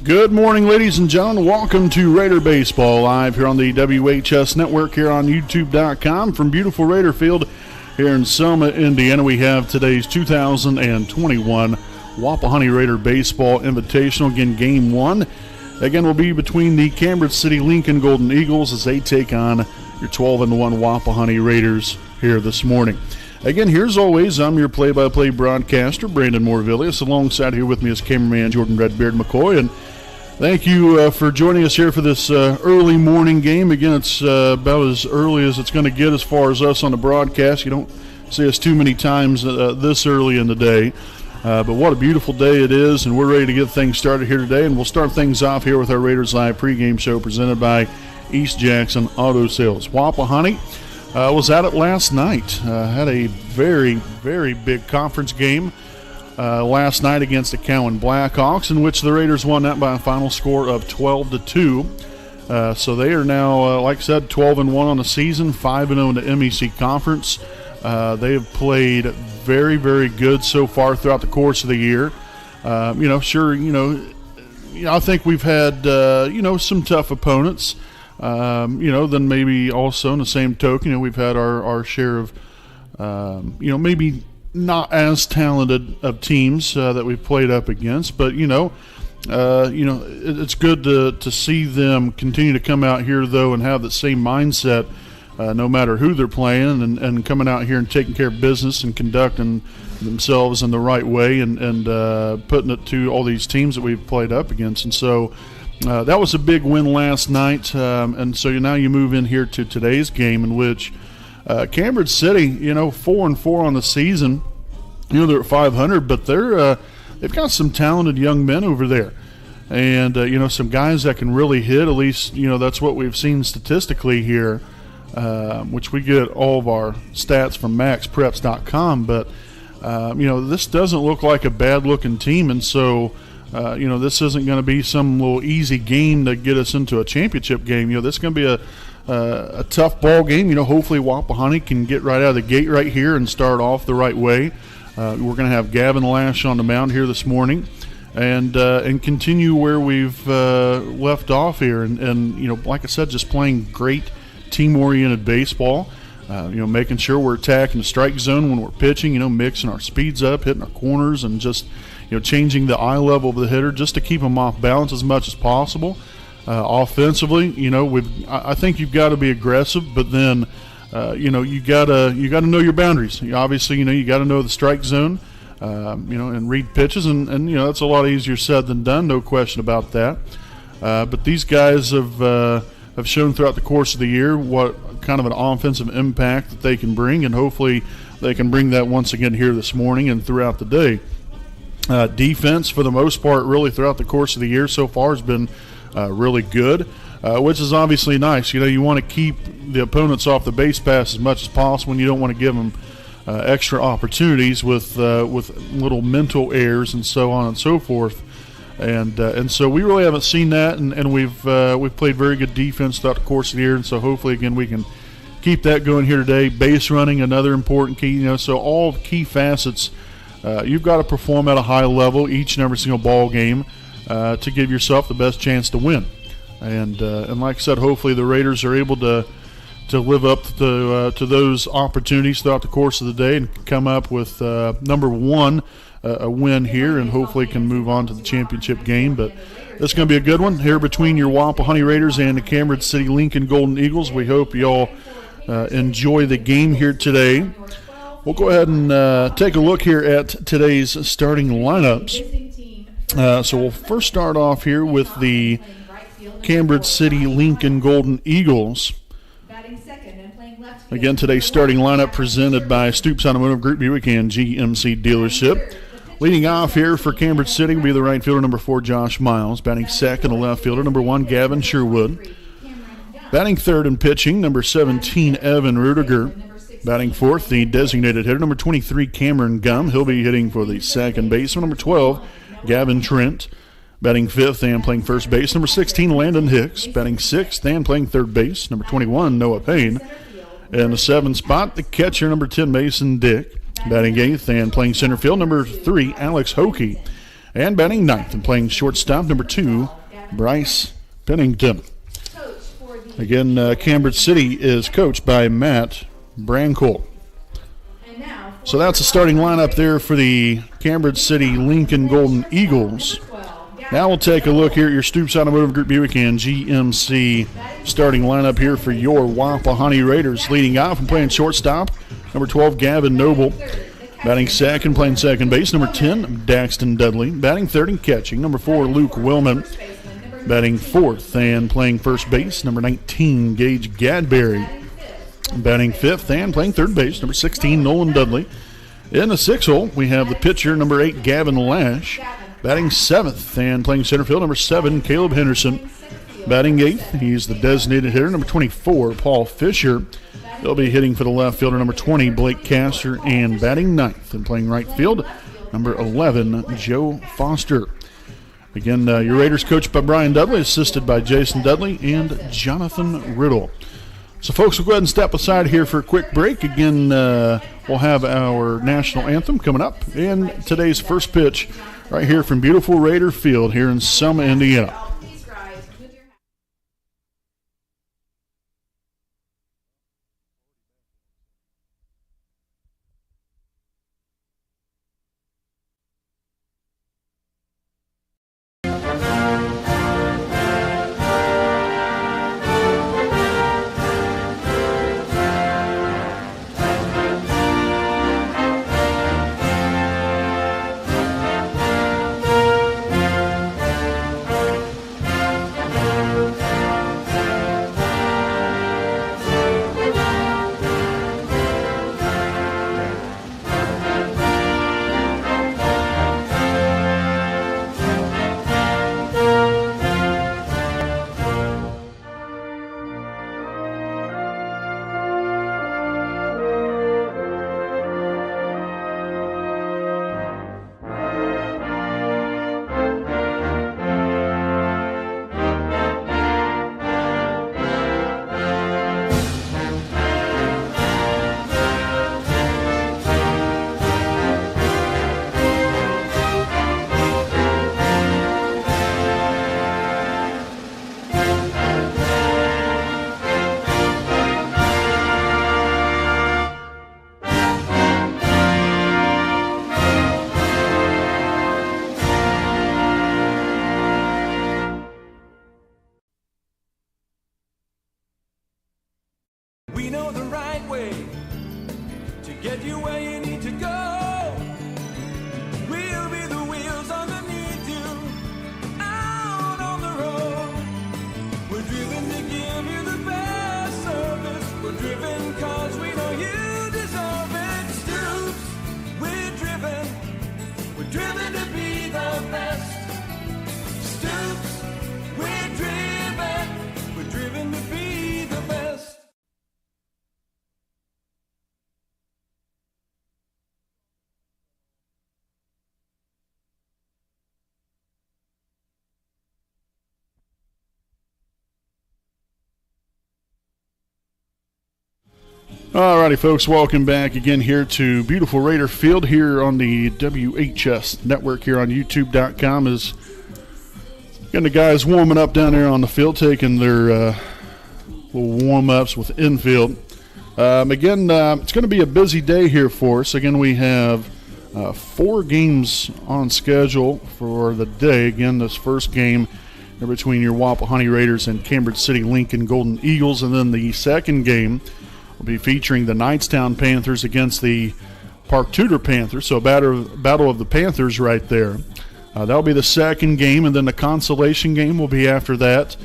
Good morning, ladies and gentlemen. Welcome to Raider Baseball live here on the WHS Network here on YouTube.com from beautiful Raider Field here in Selma, Indiana. We have today's 2021 Wapahani Raider Baseball Invitational. Again, Game 1. Again, will be between the Cambridge City Lincoln Golden Eagles as they take on your 12-1 Wapahani Raiders here this morning. Again, here as always, I'm your play-by-play broadcaster, Brandon Morvillius. Alongside here with me is cameraman Jordan Redbeard McCoy. And thank you for joining us here for this early morning game. Again, it's about as early as it's going to get as far as us on the broadcast. You don't see us too many times this early in the day. But what a beautiful day it is, and we're ready to get things started here today. And we'll start things off here with our Raiders Live pregame show presented by East Jackson Auto Sales. Wapahani was at it last night. Had a very, very big conference game last night against the Cowan Blackhawks, in which the Raiders won that by a final score of 12-2. So they are now, like I said, 12-1 on the season, 5-0 in the MEC Conference. They have played very, very good so far throughout the course of the year. I think we've had, some tough opponents. Then maybe also in the same token, we've had our share of, maybe not as talented of teams that we've played up against. But, it's good to see them continue to come out here, though, and have the same mindset no matter who they're playing, and coming out here and taking care of business and conducting themselves in the right way and putting it to all these teams that we've played up against. And so that was a big win last night, and so now you move in here to today's game, in which Cambridge City, 4-4 on the season. They're at 500, but they've got some talented young men over there, and some guys that can really hit. At least that's what we've seen statistically here, which we get all of our stats from maxpreps.com. But this doesn't look like a bad-looking team, and so. This isn't going to be some little easy game to get us into a championship game. This is going to be a tough ball game. Hopefully Wapahani can get right out of the gate right here and start off the right way. We're going to have Gavin Lash on the mound here this morning, and continue where we've left off here. And like I said, just playing great team-oriented baseball. Making sure we're attacking the strike zone when we're pitching. Mixing our speeds up, hitting our corners, and just changing the eye level of the hitter just to keep them off balance as much as possible. Offensively, I think you've got to be aggressive, but then, you got to know your boundaries. Obviously, you got to know the strike zone, and read pitches, and that's a lot easier said than done, no question about that. But these guys have shown throughout the course of the year what kind of an offensive impact that they can bring, and hopefully they can bring that once again here this morning and throughout the day. Defense, for the most part, really throughout the course of the year so far has been really good, which is obviously nice. You want to keep the opponents off the base pass as much as possible, and you don't want to give them extra opportunities with little mental errors and so on and so forth. And so we really haven't seen that, and we've played very good defense throughout the course of the year, and so hopefully again we can keep that going here today. Base running, another important key. So all key facets. You've got to perform at a high level each and every single ball game to give yourself the best chance to win. And like I said, hopefully the Raiders are able to live up to those opportunities throughout the course of the day and come up with number one, a win here, and hopefully can move on to the championship game. But it's going to be a good one here between your Wapahani Raiders and the Cambridge City Lincoln Golden Eagles. We hope you all enjoy the game here today. We'll go ahead and take a look here at today's starting lineups. So we'll first start off here with the Cambridge City Lincoln Golden Eagles. Again, today's starting lineup presented by Stoops Automotive Group, Buick and GMC Dealership. Leading off here for Cambridge City will be the right fielder, number 4, Josh Miles. Batting second, the left fielder, number 1, Gavin Sherwood. Batting third and pitching, number 17, Evan Rudiger. Batting fourth, the designated hitter, number 23, Cameron Gum. He'll be hitting for the second baseman. Number 12, Gavin Trent. Batting fifth and playing first base, number 16, Landon Hicks. Batting sixth and playing third base, number 21, Noah Payne. In the seventh spot, the catcher, number 10, Mason Dick. Batting eighth and playing center field, number 3, Alex Hokey. And batting ninth and playing shortstop, number 2, Bryce Pennington. Again, Cambridge City is coached by Matt Brancourt. So that's the starting lineup there for the Cambridge City Lincoln Golden Eagles. Now we'll take a look here at your Stoops Automotive Group Buick and GMC starting lineup here for your Wapahani Raiders. Leading off and playing shortstop, number 12, Gavin Noble. Batting second, playing second base, number 10, Daxton Dudley. Batting third and catching, number 4, Luke Willman. Batting fourth and playing first base, number 19, Gage Gadberry. Batting fifth and playing third base, number 16, Nolan Dudley. In the sixth hole, we have the pitcher, number 8, Gavin Lash. Batting seventh and playing center field, number 7, Caleb Henderson. Batting eighth, he's the designated hitter, number 24, Paul Fisher. They'll be hitting for the left fielder, number 20, Blake Castor. And batting ninth and playing right field, number 11, Joe Foster. Again, your Raiders coached by Brian Dudley, assisted by Jason Dudley and Jonathan Riddle. So, folks, we'll go ahead and step aside here for a quick break. Again, we'll have our national anthem coming up and today's first pitch right here from beautiful Raider Field here in Selma, Indiana. We know the right way to get you where you need to go. We'll be the wheels underneath you, out on the road. We're driven to give you the best service. We're driven cause we know you deserve it. Stoops, we're driven to be the best. Stoops, we're driven to be the best. Alrighty, folks, welcome back again here to beautiful Raider Field here on the WHS network here on YouTube.com. As getting the guys warming up down there on the field, taking their little warm-ups with infield. Again, it's going to be a busy day here for us. Again, we have 4 games on schedule for the day. Again, this first game between your Wapahani Raiders and Cambridge City Lincoln Golden Eagles, and then the second game will be featuring the Knightstown Panthers against the Park Tudor Panthers. So a battle of the Panthers right there. That'll be the second game, and then the consolation game will be after that.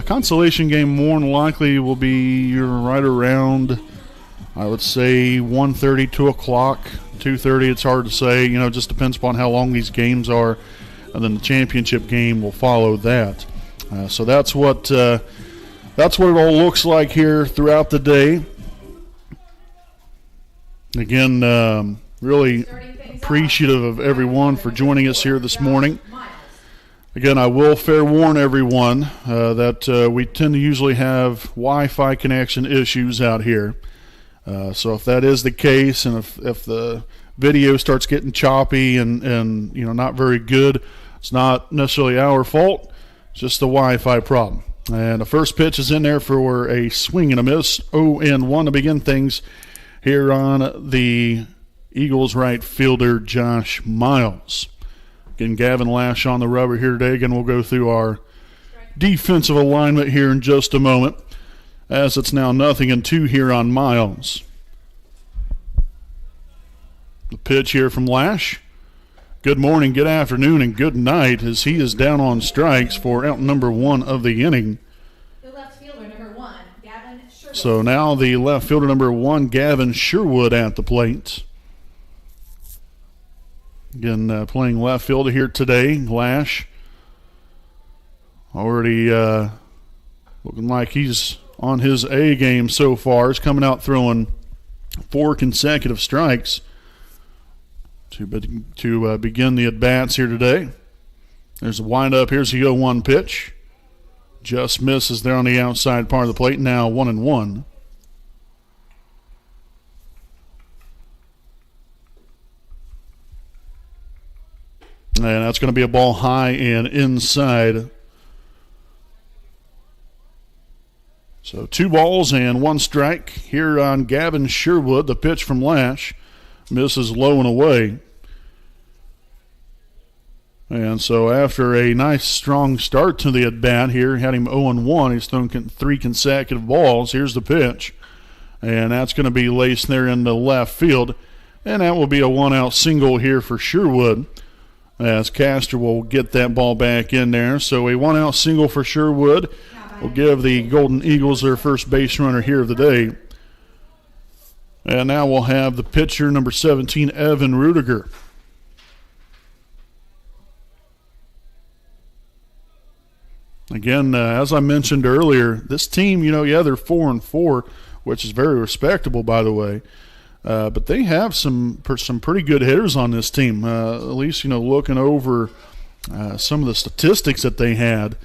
Consolation game more than likely will be right around, I would say, 1:30, 2 o'clock, 2:30. It's hard to say. You know, it just depends upon how long these games are. And then the championship game will follow that. So that's what it all looks like here throughout the day. Again, really appreciative of everyone for joining us here this morning. Again, I will fair warn everyone that we tend to usually have Wi-Fi connection issues out here. So if that is the case, and if the video starts getting choppy and not very good, it's not necessarily our fault. It's just the Wi-Fi problem. And the first pitch is in there for a swing and a miss. 0-1 to begin things here on the Eagles right fielder, Josh Miles. Again, Gavin Lash on the rubber here today. Again, we'll go through our defensive alignment here in just a moment, as it's now 0-2 here on Miles. The pitch here from Lash. Good morning, good afternoon, and good night, as he is down on strikes for out number 1 of the inning. The left fielder, number 1, Gavin Sherwood. So now the left fielder, number 1, Gavin Sherwood, at the plate. Again, playing left field here today. Lash already looking like he's on his A game so far. He's coming out throwing 4 consecutive strikes to begin the at-bats here today. There's a wind-up. Here's the 0-1 pitch. Just misses there on the outside part of the plate. Now 1-1. And that's going to be a ball high and inside. So 2 balls and 1 strike here on Gavin Sherwood. The pitch from Lash misses low and away. And so after a nice strong start to the at-bat here, had him 0-1. He's thrown 3 consecutive balls. Here's the pitch. And that's going to be laced there in the left field. And that will be a 1-out single here for Sherwood, as Castor will get that ball back in there. So a 1-out single for Sherwood will give the Golden Eagles their first base runner here of the day. And now we'll have the pitcher, number 17, Evan Rudiger. Again, as I mentioned earlier, this team, they're 4-4, which is very respectable, by the way. But they have some pretty good hitters on this team. At least, looking over some of the statistics that they had.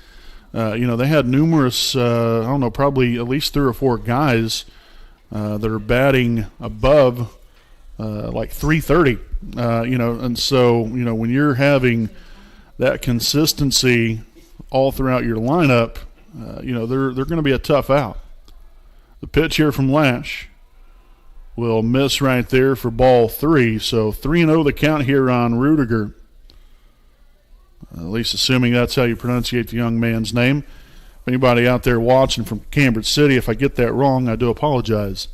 They had numerous, probably at least 3 or 4 guys that are batting above like 330. And so, when you're having that consistency all throughout your lineup, they're going to be a tough out. The pitch here from Lash will miss right there for ball 3. So 3-0 the count here on Rudiger. At least assuming that's how you pronunciate the young man's name. If anybody out there watching from Cambridge City, if I get that wrong, I do apologize.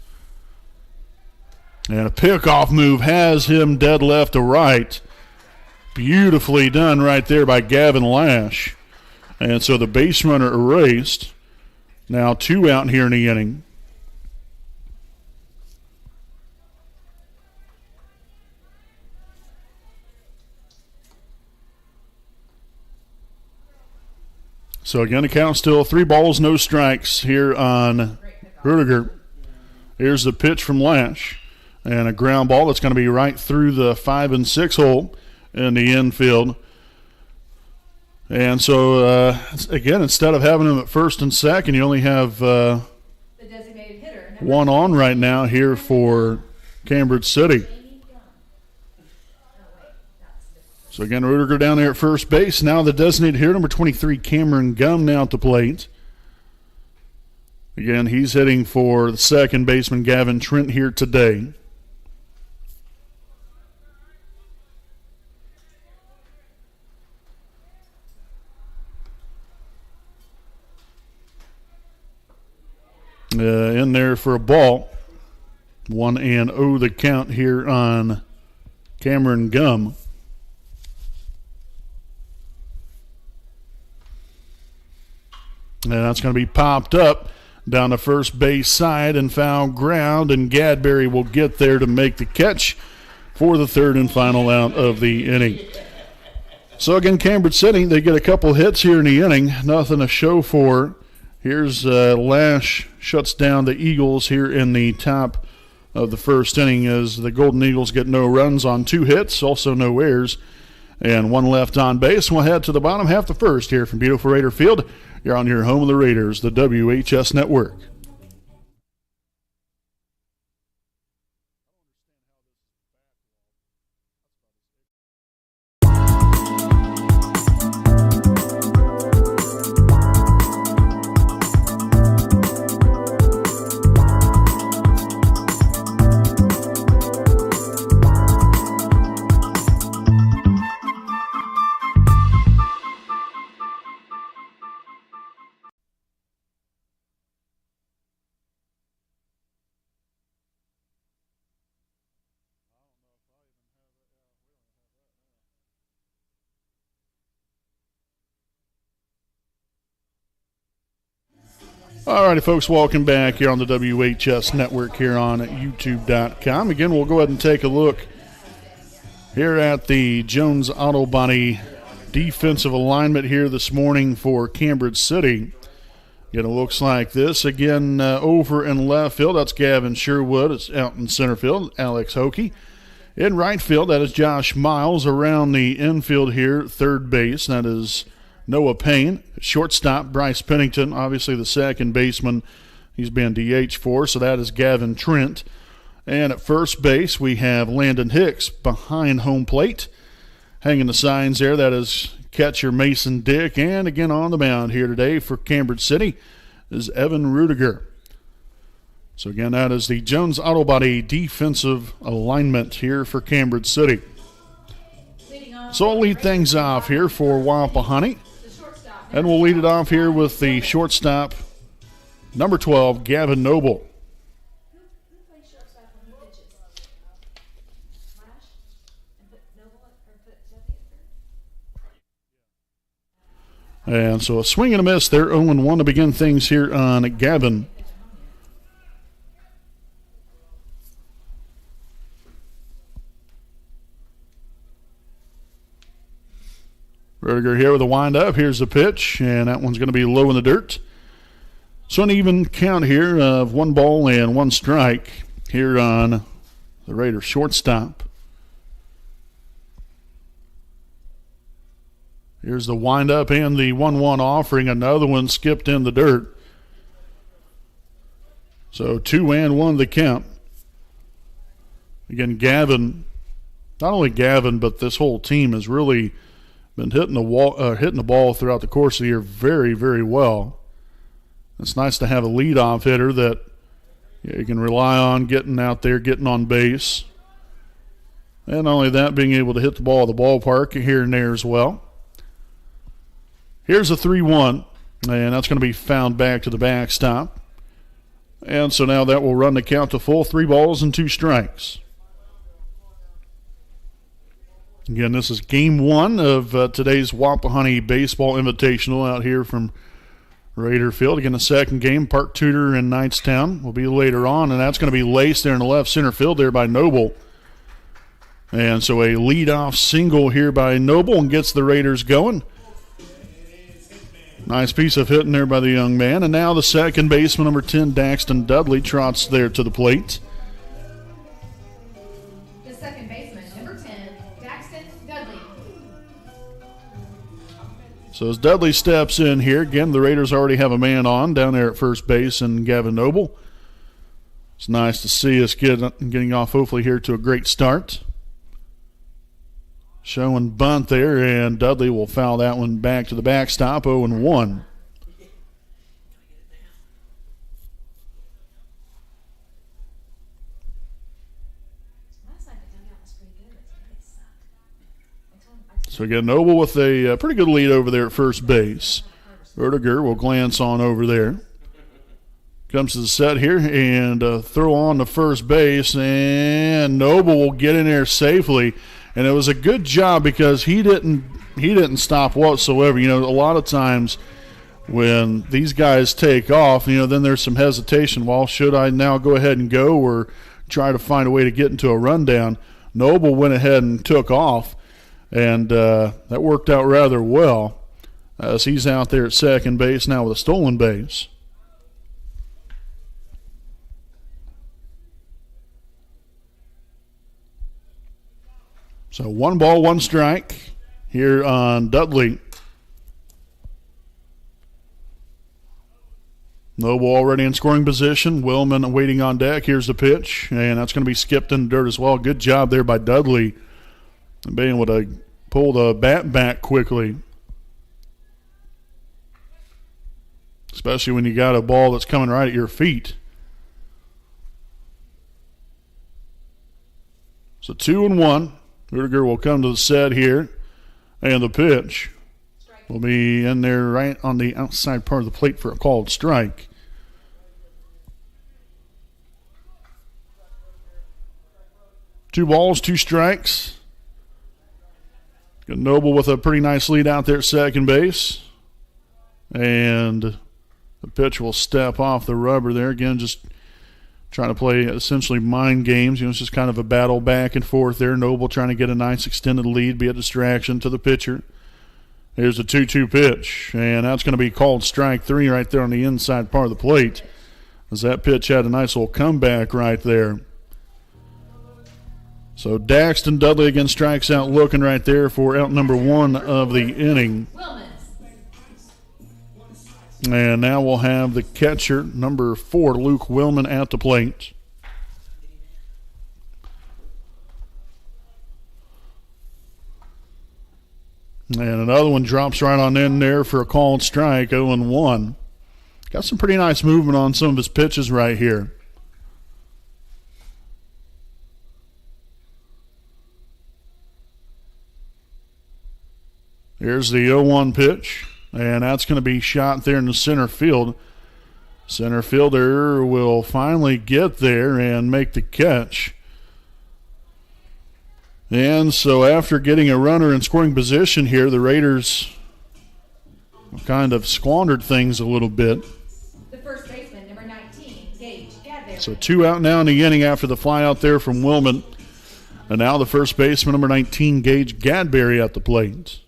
And a pickoff move has him dead left to right. Beautifully done right there by Gavin Lash. And so the base runner erased. Now 2 out here in the inning. So again, the count still 3 balls, no strikes here on Rudiger. Here's the pitch from Lash. And a ground ball that's going to be right through the 5 and 6 hole in the infield. And so, again, instead of having him at first and second, you only have the designated hitter, 1 on right now here for Cambridge City. So, again, Rudiger down there at first base. Now the designated hitter, number 23, Cameron Gum, now at the plate. Again, he's hitting for the second baseman, Gavin Trent, here today. In there for a ball. 1-0 the count here on Cameron Gum. And that's going to be popped up down the first base side and foul ground, and Gadberry will get there to make the catch for the third and final out of the inning. So again, Cambridge City, they get a couple hits here in the inning. Nothing to show for. Here's Lash shuts down the Eagles here in the top of the first inning, as the Golden Eagles get no runs on 2 hits, also no errors, and 1 left on base. We'll head to the bottom half of the first here from beautiful Raider Field. You're on your home of the Raiders, the WHS Network. All righty, folks, welcome back here on the WHS Network here on YouTube.com. Again, we'll go ahead and take a look here at the Jones Auto Body defensive alignment here this morning for Cambridge City. Again, it looks like this. Again, over in left field, that's Gavin Sherwood. It's out in center field, Alex Hokey. In right field, that is Josh Miles. Around the infield here, third base, that is Noah Payne. Shortstop, Bryce Pennington, obviously the second baseman he's been DH for, so that is Gavin Trent. And at first base, we have Landon Hicks behind home plate. Hanging the signs there, that is catcher Mason Dick. And again on the mound here today for Cambridge City is Evan Rudiger. So again, that is the Jones Auto Body defensive alignment here for Cambridge City. So I'll lead things off here for Wapahani. And we'll lead it off here with the shortstop, number 12, Gavin Noble. And so a swing and a miss there, 0-1 to begin things here on Gavin. Rudiger here with a windup. Here's the pitch, and that one's going to be low in the dirt. So an even count here of 1 ball and 1 strike here on the Raiders shortstop. Here's the windup and the 1-1 offering. Another one skipped in the dirt. So 2-1 the count. Again, Gavin, not only Gavin, but this whole team has really been hitting the ball throughout the course of the year very, very well. It's nice to have a leadoff hitter that you can rely on getting out there, getting on base. And not only that, being able to hit the ball at the ballpark here and there as well. Here's a 3-1, and that's going to be found back to the backstop. And so now that will run the count to full, 3 balls and 2 strikes. Again, this is game 1 of today's Wapahani Baseball Invitational out here from Raider Field. Again, the second game, Park Tudor in Knightstown, will be later on, and that's going to be laced there in the left center field there by Noble. And so a leadoff single here by Noble and gets the Raiders going. Nice piece of hitting there by the young man. And now the second baseman, number 10, Daxton Dudley, trots there to the plate. The second baseman, number 10, Daxton Dudley. So as Dudley steps in here, again, the Raiders already have a man on down there at first base and Gavin Noble. It's nice to see us getting off hopefully here to a great start. Showing bunt there, and Dudley will foul that one back to the backstop, 0-1. So again, Noble with a pretty good lead over there at first base. Rudiger will glance on over there. Comes to the set here and throw on to first base, and Noble will get in there safely. And it was a good job because he didn't stop whatsoever. You know, a lot of times when these guys take off, you know, then there's some hesitation. Well, should I now go ahead and go or try to find a way to get into a rundown? Noble went ahead and took off, and that worked out rather well as he's out there at second base now with a stolen base. So 1 ball, 1 strike here on Dudley. Noble already in scoring position. Willman waiting on deck. Here's the pitch, and that's going to be skipped in the dirt as well. Good job there by Dudley being able to pull the bat back quickly. Especially when you got a ball that's coming right at your feet. So 2-1. Rudiger will come to the set here, and the pitch will be in there right on the outside part of the plate for a called strike. Two balls, 2 strikes. Got Noble with a pretty nice lead out there at second base. And The pitch will step off the rubber there. Again, just trying to play essentially mind games. It's just kind of a battle back and forth there. Noble trying to get a nice extended lead, be a distraction to the pitcher. Here's a 2-2 pitch, and that's going to be called strike three right there on the inside part of the plate, as that pitch had a nice little comeback right there. So Daxton Dudley again strikes out looking right there for out number one of the inning. And now we'll have the catcher, number 4, Luke Willman, at the plate. And another one drops right on in there for a called strike, 0-1. Got some pretty nice movement on some of his pitches right here. Here's the 0-1 pitch, and that's going to be shot there in the center field. Center fielder will finally get there and make the catch. And so after getting a runner in scoring position here, the Raiders kind of squandered things a little bit. The first baseman, number 19, Gage Gadberry. So 2 out now in the inning after the fly out there from Willman. And now the first baseman, number 19, Gage Gadberry, at the plate.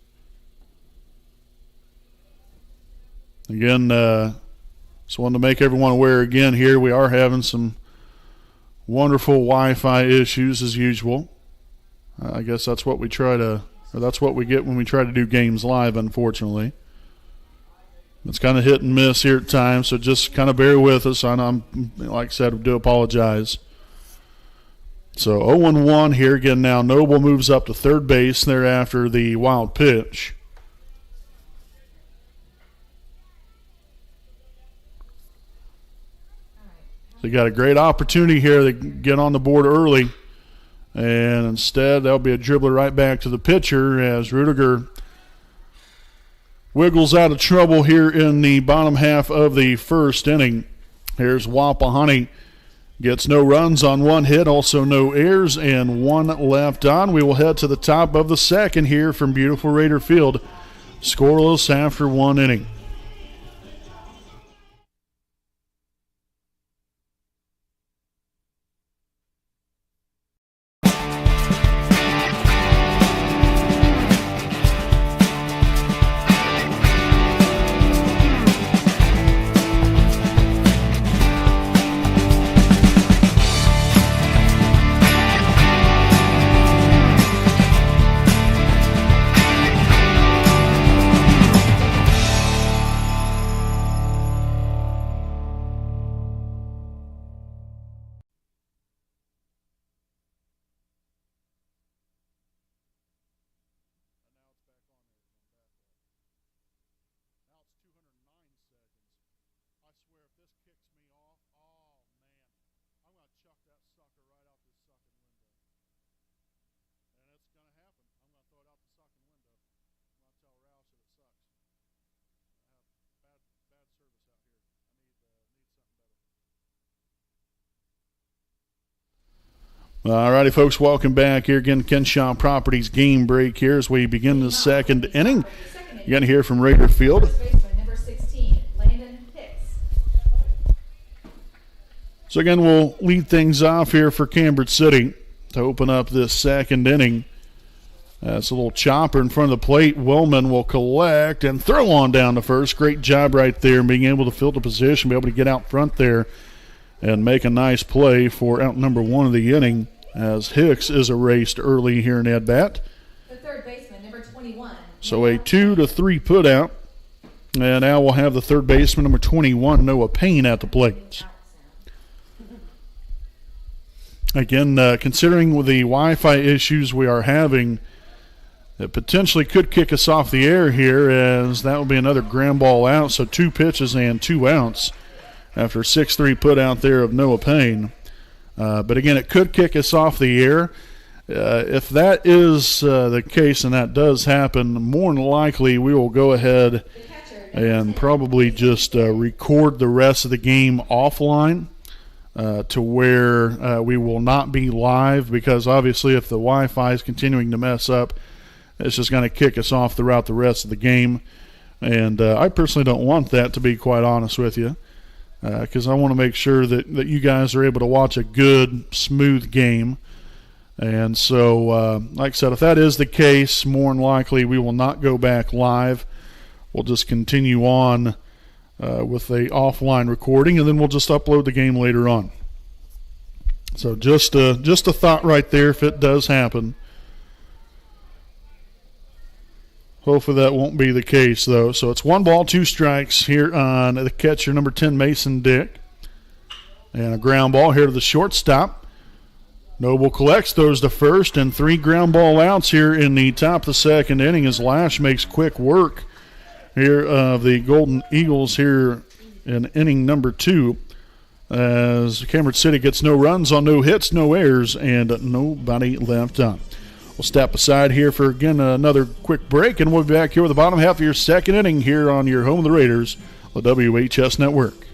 Again, just wanted to make everyone aware again here, we are having some wonderful Wi-Fi issues as usual. I guess that's what we that's what we get when we try to do games live, unfortunately. It's kind of hit and miss here at times, so just kind of bear with us. I'm like I said, I do apologize. So 0-1 here again now. Noble moves up to third base thereafter the wild pitch. So you got a great opportunity here to get on the board early. And instead, that'll be a dribbler right back to the pitcher as Rudiger wiggles out of trouble here in the bottom half of the first inning. Here's Wapahani. Gets no runs on 1 hit, also no errors, and 1 left on. We will head to the top of the second here from beautiful Raider Field. Scoreless after 1 inning. All righty, folks, welcome back here again. Kenshaw Properties game break here as we begin the second inning. You're going to hear from Raider Field. First baseman, number 16, Landon Hicks. So again, we'll lead things off here for Cambridge City to open up this second inning. That's a little chopper in front of the plate. Willman will collect and throw on down to first. Great job right there, being able to fill the position, be able to get out front there and make a nice play for out number 1 of the inning as Hicks is erased early here in at bat. The third baseman, number 21. So a 2-3 put out. And now we'll have the third baseman, number 21, Noah Payne, at the plate. Again, considering with the Wi-Fi issues we are having, it potentially could kick us off the air here, as that will be another ground ball out. So 2 pitches and 2 outs after 6-3 put out there of Noah Payne. But again, it could kick us off the air. If that is the case, and that does happen, more than likely we will go ahead and probably just record the rest of the game offline to where we will not be live, because obviously if the Wi-Fi is continuing to mess up, it's just going to kick us off throughout the rest of the game. And I personally don't want that, to be quite honest with you, because I want to make sure that you guys are able to watch a good, smooth game. And so, like I said, if that is the case, more than likely we will not go back live. We'll just continue on with the offline recording, and then we'll just upload the game later on. So just a thought right there if it does happen. Hopefully that won't be the case, though. So it's 1 ball, 2 strikes here on the catcher, number 10, Mason Dick. And a ground ball here to the shortstop. Noble collects, throws to first, and 3 ground ball outs here in the top of the second inning as Lash makes quick work here of the Golden Eagles here in inning number 2. As Cambridge City gets no runs on no hits, no errors, and nobody left on. We'll step aside here for, again, another quick break, and we'll be back here with the bottom half of your second inning here on your home of the Raiders, the WHS Network.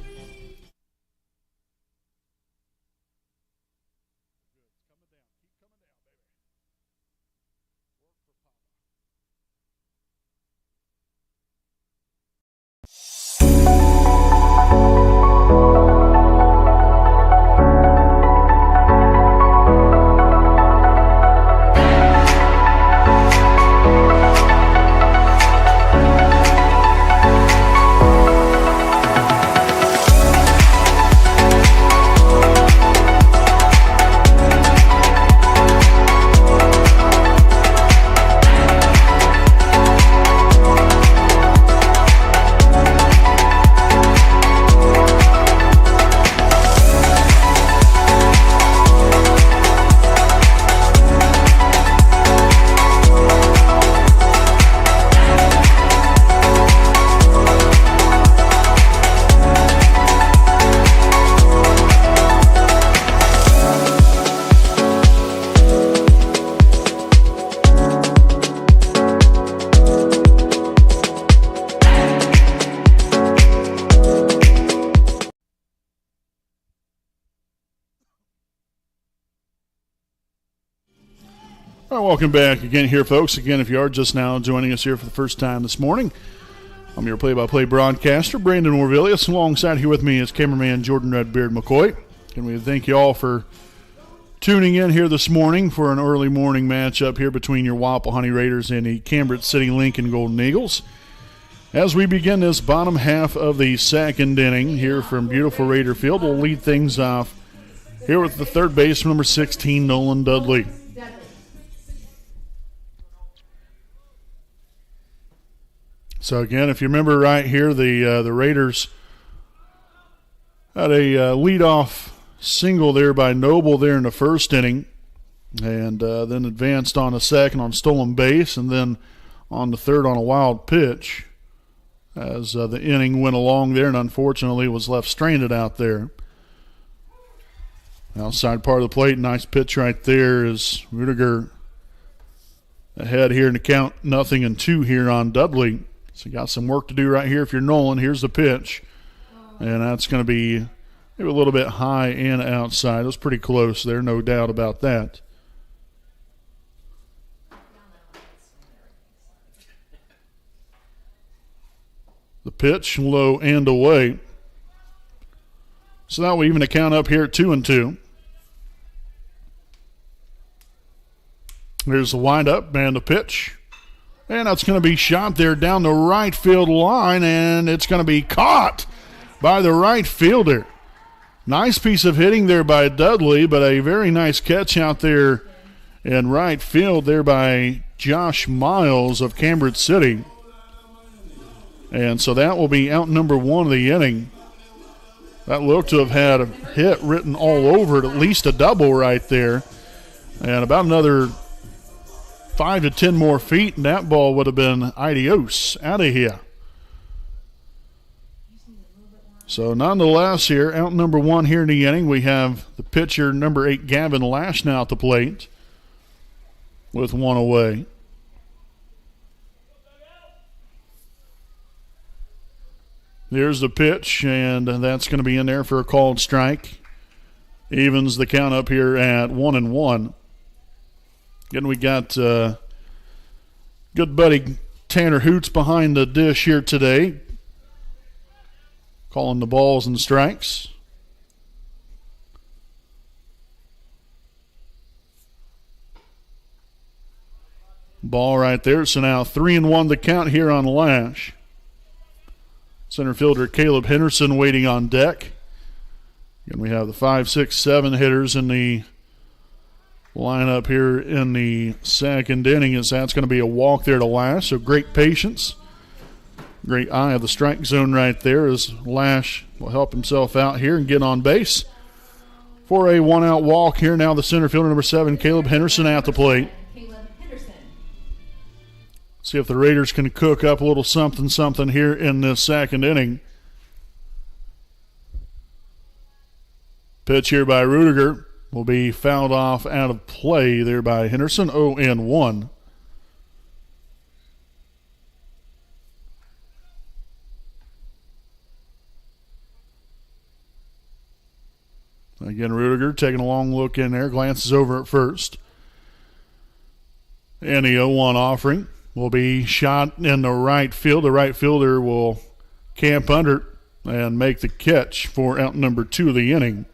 All right, welcome back again here, folks. Again, if you are just now joining us here for the first time this morning, I'm your play-by-play broadcaster, Brandon Orvilius. Alongside here with me is cameraman Jordan Redbeard McCoy. And we thank you all for tuning in here this morning for an early morning matchup here between your Wapahani Raiders and the Cambridge City Lincoln Golden Eagles. As we begin this bottom half of the second inning here from beautiful Raider Field, we'll lead things off here with the third baseman, number 16, Nolan Dudley. So again, if you remember right here, the Raiders had a leadoff single there by Noble there in the first inning, and then advanced on a second on stolen base, and then on the third on a wild pitch as the inning went along there, and unfortunately was left stranded out there. Outside part of the plate, nice pitch right there as Rudiger ahead here in the count, 0-2 here on Dudley. So you got some work to do right here if you're Nolan. Here's the pitch. And that's going to be maybe a little bit high and outside. It was pretty close there, no doubt about that. The pitch, low and away. So that will even the count up here at 2-2. Here's the windup and the pitch. And that's going to be shot there down the right field line, and it's going to be caught by the right fielder. Nice piece of hitting there by Dudley, but a very nice catch out there in right field there by Josh Miles of Cambridge City. And so that will be out number 1 of the inning. That looked to have had a hit written all over it, at least a double right there. And about another 5 to 10 more feet, and that ball would have been adios, out of here. So nonetheless here, out number 1 here in the inning, we have the pitcher, number 8, Gavin Lash, now at the plate with 1 away. There's the pitch, and that's going to be in there for a called strike. Evens the count up here at 1-1. Again, we got good buddy Tanner Hoots behind the dish here today, calling the balls and strikes. Ball right there. So now 3-1 the count here on Lash. Center fielder Caleb Henderson waiting on deck. And we have the 5, 6, 7 hitters in the lineup here in the second inning, as that's going to be a walk there to Lash. So great patience. Great eye of the strike zone right there as Lash will help himself out here and get on base. For a one-out walk here now, the center fielder number 7, Caleb Henderson at the plate. See if the Raiders can cook up a little something here in this second inning. Pitch here by Rudiger will be fouled off out of play there by Henderson. 0-1. Again, Rudiger taking a long look in there, glances over at first. And the 0-1 offering will be shot in the right field. The right fielder will camp under and make the catch for out number 2 of the inning.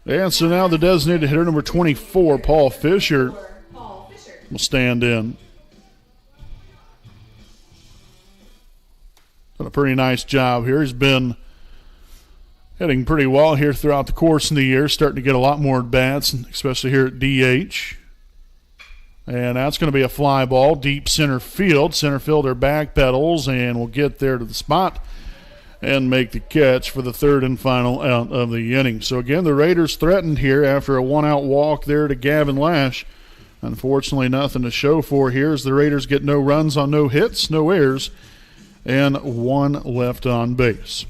And so now the designated hitter number 24, Paul Fisher, will stand in. Done a pretty nice job here. He's been hitting pretty well here throughout the course of the year, starting to get a lot more at-bats, especially here at DH. And that's going to be a fly ball, deep center field. Center fielder backpedals and will get there to the spot and make the catch for the third and final out of the inning. So again, the Raiders threatened here after a one-out walk there to Gavin Lash. Unfortunately, nothing to show for here as the Raiders get no runs on no hits, no errors, and 1 left on base.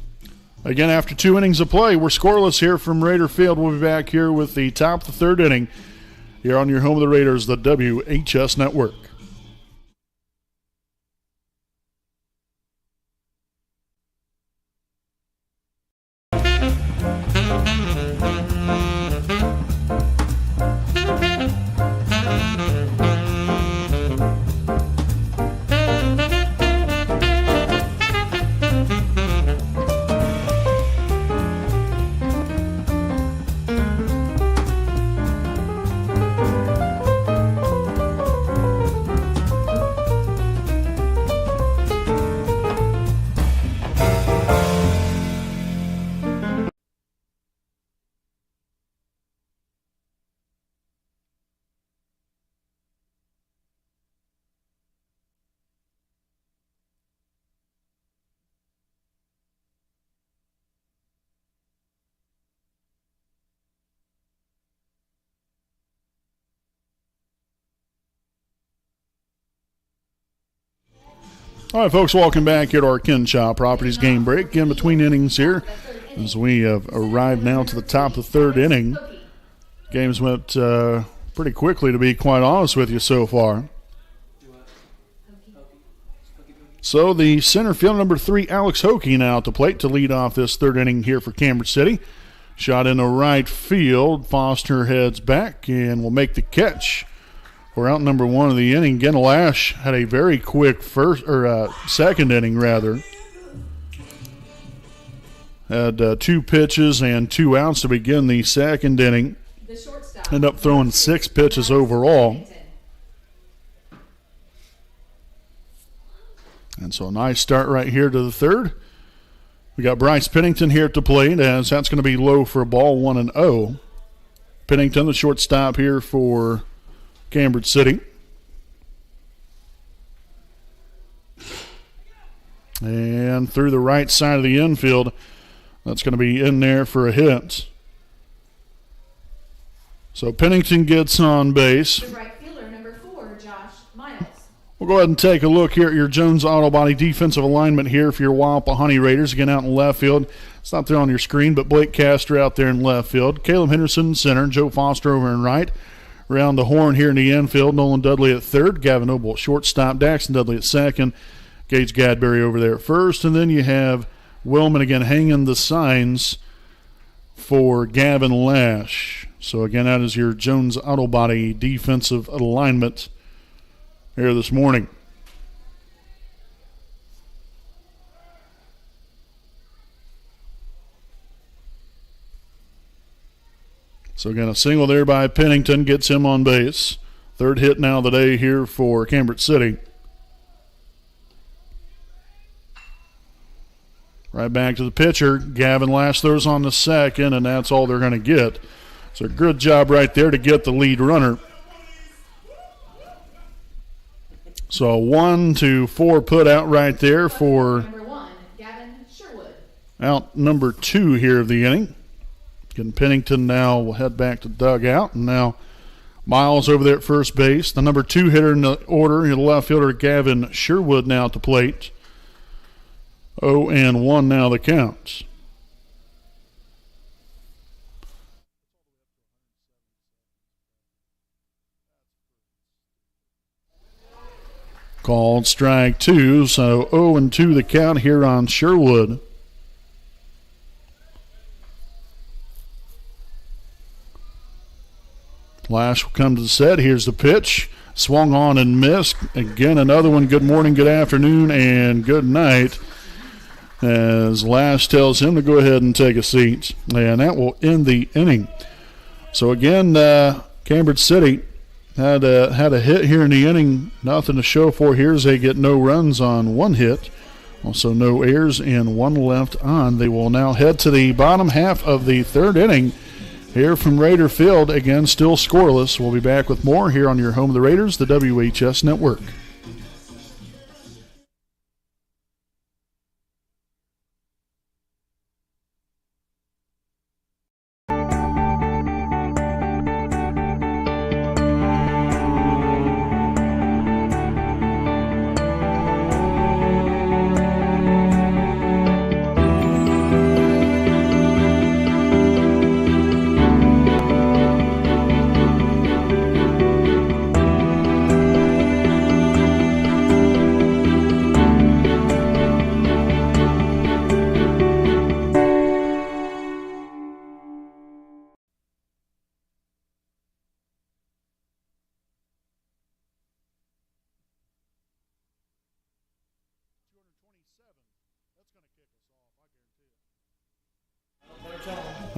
Again, after 2 innings of play, we're scoreless here from Raider Field. We'll be back here with the top of the third inning here on your home of the Raiders, the WHS Network. All right, folks, welcome back here to our Kenshaw Properties game break in between innings here as we have arrived now to the top of the third inning. Games went pretty quickly, to be quite honest with you, so far. So the center field number 3, Alex Hokie, now at the plate to lead off this third inning here for Cambridge City. Shot in the right field. Foster heads back and will make the catch. We're out number 1 of the inning. Again, Lash had a very quick second inning, rather. Had 2 pitches and 2 outs to begin the second inning. Ended up throwing 6 pitches overall. And so a nice start right here to the third. We got Bryce Pennington here at the plate, as that's going to be low for a ball, 1-0. Pennington, the shortstop here for Cambridge City. And through the right side of the infield, that's going to be in there for a hit. So Pennington gets on base. The right fielder, number 4, Josh Miles. We'll go ahead and take a look here at your Jones Auto Body defensive alignment here for your Wapahani Raiders. Again, out in left field. It's not there on your screen, but Blake Castor out there in left field. Caleb Henderson center. Joe Foster over in right. Around the horn here in the infield, Nolan Dudley at third, Gavin Noble at shortstop, Daxton Dudley at second, Gage Gadberry over there at first, and then you have Willman again hanging the signs for Gavin Lash. So again, that is your Jones Auto Body defensive alignment here this morning. So again, a single there by Pennington gets him on base. Third hit now of the day here for Cambridge City. Right back to the pitcher. Gavin Lash throws on the second, and that's all they're going to get. So a good job right there to get the lead runner. So a 1-4 put out right there for Number 1, Gavin Sherwood. out number 2 here of the inning. Again, Pennington now will head back to dugout, and now Miles over there at first base. The number 2 hitter in the order, the left fielder Gavin Sherwood now at the plate. 0-1 now the count. Called strike 2, so 0-2 the count here on Sherwood. Lash will come to the set. Here's the pitch. Swung on and missed. Again, another one. Good morning, good afternoon, and good night. As Lash tells him to go ahead and take a seat. And that will end the inning. So again, Cambridge City had a hit here in the inning. Nothing to show for here as they get no runs on one hit. Also no errors and one left on. They will now head to the bottom half of the third inning here from Raider Field. Again, still scoreless. We'll be back with more here on your home of the Raiders, the WHS Network.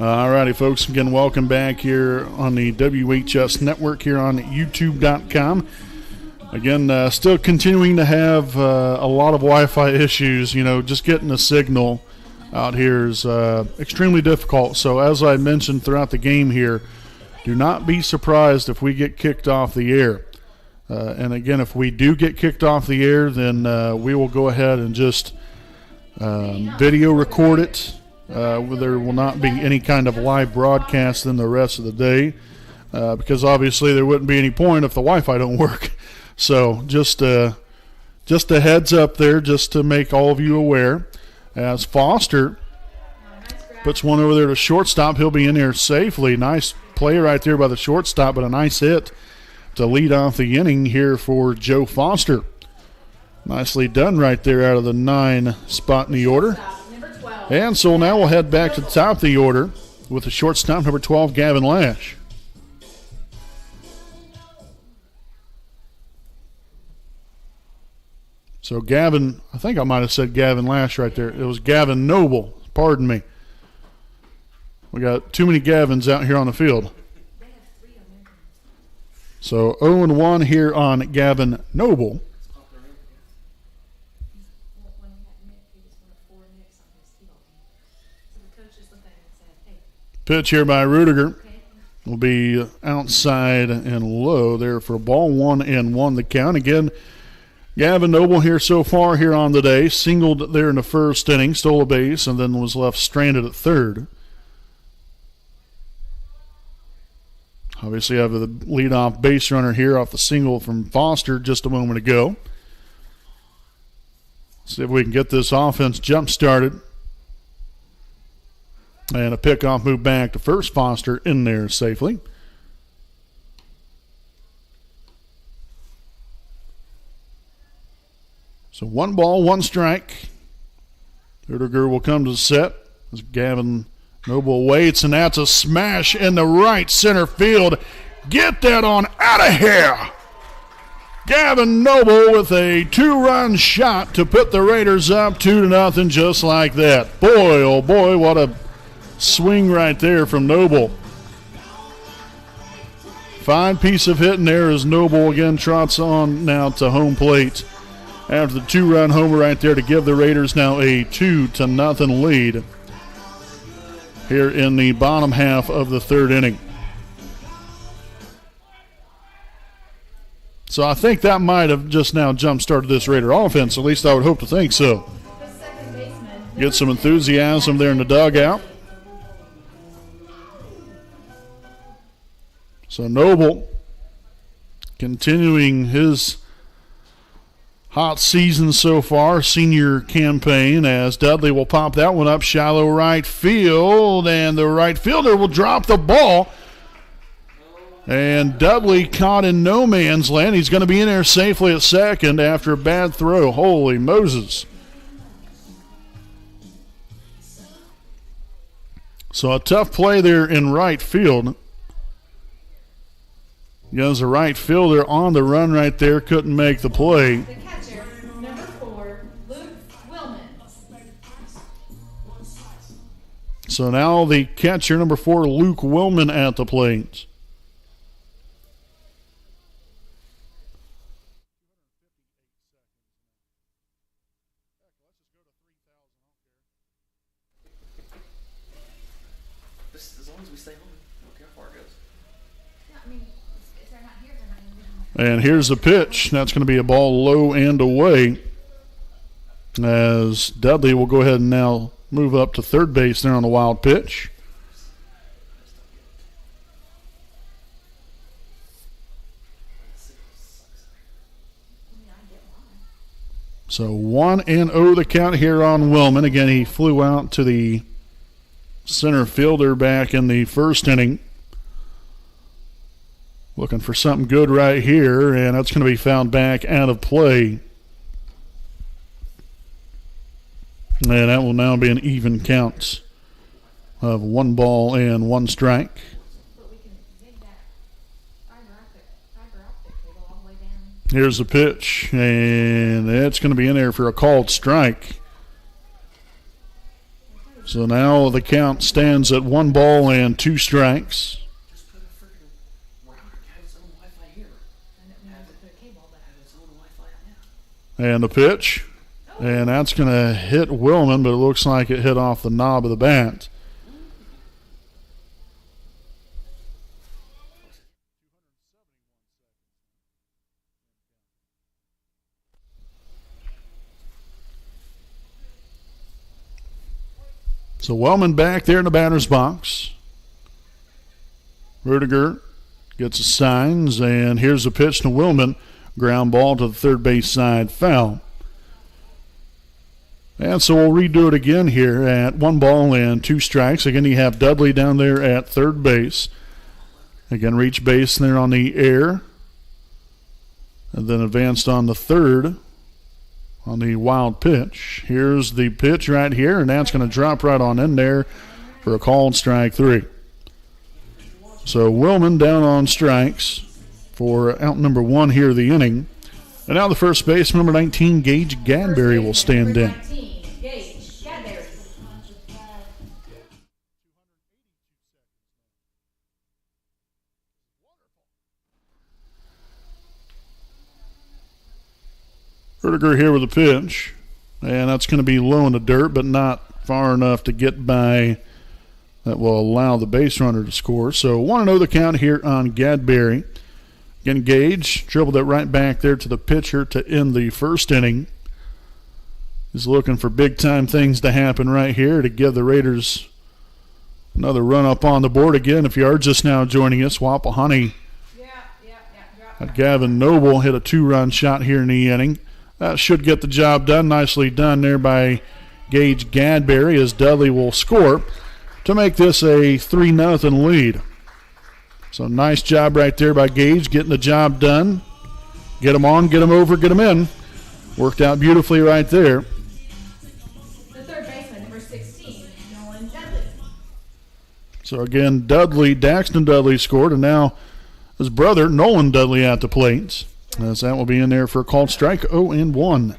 All righty, folks. Again, welcome back here on the WHS Network here on YouTube.com. Again, still continuing to have a lot of Wi-Fi issues. You know, just getting a signal out here is extremely difficult. So as I mentioned throughout the game here, do not be surprised if we get kicked off the air. And again, if we do get kicked off the air, then we will go ahead and just video record it. There will not be any kind of live broadcast in the rest of the day because obviously there wouldn't be any point if the Wi-Fi don't work. So just a heads up there just to make all of you aware. As Foster puts one over there to shortstop, he'll be in there safely. Nice play right there by the shortstop, but a nice hit to lead off the inning here for Joe Foster. Nicely done right there out of the 9 spot in the order. And so now we'll head back to the top of the order with the shortstop, number 12, Gavin Lash. So Gavin, I think I might have said Gavin Lash right there. It was Gavin Noble. Pardon me. We got too many Gavins out here on the field. So 0-1 here on Gavin Noble. Pitch here by Rudiger will be outside and low there for ball 1-1 the count. Again, Gavin Noble here so far here on the day. Singled there in the first inning, stole a base, and then was left stranded at third. Obviously, I have the leadoff base runner here off the single from Foster just a moment ago. See if we can get this offense jump-started. And a pickoff move back to first. Foster in there safely. So 1 ball, 1 strike. Rudiger will come to the set as Gavin Noble waits, and that's a smash in the right center field. Get that on out of here. Gavin Noble with a 2-run shot to put the Raiders up 2-0 just like that. Boy, oh boy, what a swing right there from Noble. Fine piece of hitting there as Noble again trots on now to home plate after the 2-run homer right there to give the Raiders now a 2-0 lead here in the bottom half of the third inning. So I think that might have just now jump-started this Raider offense. At least I would hope to think so. Get some enthusiasm there in the dugout. So Noble continuing his hot season so far, senior campaign, as Dudley will pop that one up shallow right field, and the right fielder will drop the ball. And Dudley caught in no man's land. He's going to be in there safely at second after a bad throw. Holy Moses. So a tough play there in right field. Because the right fielder on the run right there couldn't make the play. The catcher, number 4, Luke Willman. So now the catcher, number 4, Luke Willman at the plate. And here's the pitch. That's going to be a ball low and away as Dudley will go ahead and now move up to third base there on the wild pitch. So 1-0 the count here on Willman. Again, he flew out to the center fielder back in the first inning. Looking for something good right here, and that's going to be fouled back out of play. And that will now be an even count of 1 ball and 1 strike. But we can dig that fiber optic cable all the way down. Here's the pitch, and it's going to be in there for a called strike. So now the count stands at 1 ball and 2 strikes. And the pitch, and that's going to hit Willman, but it looks like it hit off the knob of the bat. So Willman back there in the batter's box. Rudiger gets his signs, and here's the pitch to Willman. Ground ball to the third base side, foul. And so we'll redo it again here at 1 ball and 2 strikes. Again, you have Dudley down there at third base. Again, reach base there on the air. And then advanced on the third on the wild pitch. Here's the pitch right here, and that's going to drop right on in there for a called strike 3. So Willman down on strikes for out number 1 here of the inning. And now the first baseman, number 19, Gage Gadberry, will stand in. Gage Gadberry. Rudiger here with a pitch. And that's going to be low in the dirt, but not far enough to get by that will allow the base runner to score. So 1-0 the count here on Gadberry. Again, Gage dribbled it right back there to the pitcher to end the first inning. He's looking for big-time things to happen right here to give the Raiders another run up on the board. Again, if you are just now joining us, Wapahani had Gavin Noble hit a 2-run shot here in the inning. That should get the job done. Nicely done there by Gage Gadberry as Dudley will score to make this a 3-0 lead. So nice job right there by Gage getting the job done. Get him on, get him over, get him in. Worked out beautifully right there. The third baseman, number 16, Nolan Dudley. So again, Daxton Dudley scored, and now his brother, Nolan Dudley, at the plate. As that will be in there for a called strike, 0-1.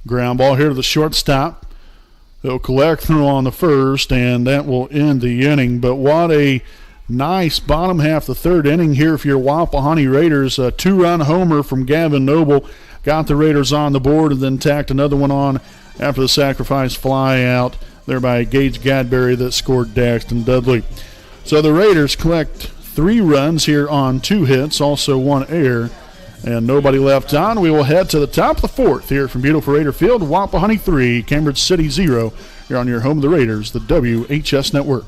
Ground ball here to the shortstop. They'll collect through on the first, and that will end the inning. But what a nice bottom half the third inning here for your Wapahani Raiders. A 2-run homer from Gavin Noble got the Raiders on the board, and then tacked another one on after the sacrifice fly out there by Gage Gadberry that scored Daxton Dudley. So the Raiders collect 3 runs here on 2 hits, also 1 error, and nobody left on. We will head to the top of the 4th here from beautiful Raider Field. Wapahani 3, Cambridge City 0. You're on your home of the Raiders, the WHS Network.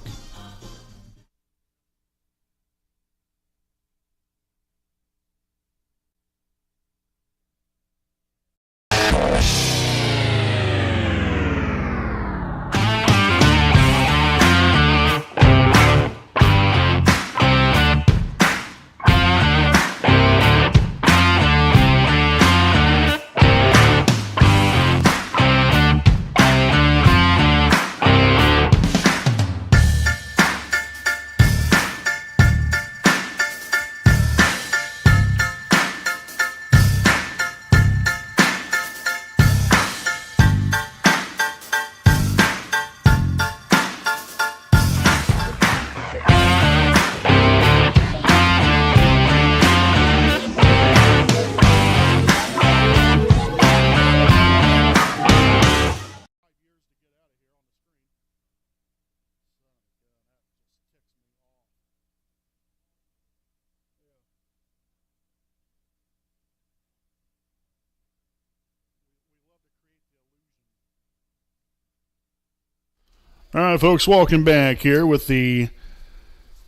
All right, folks, welcome back here with the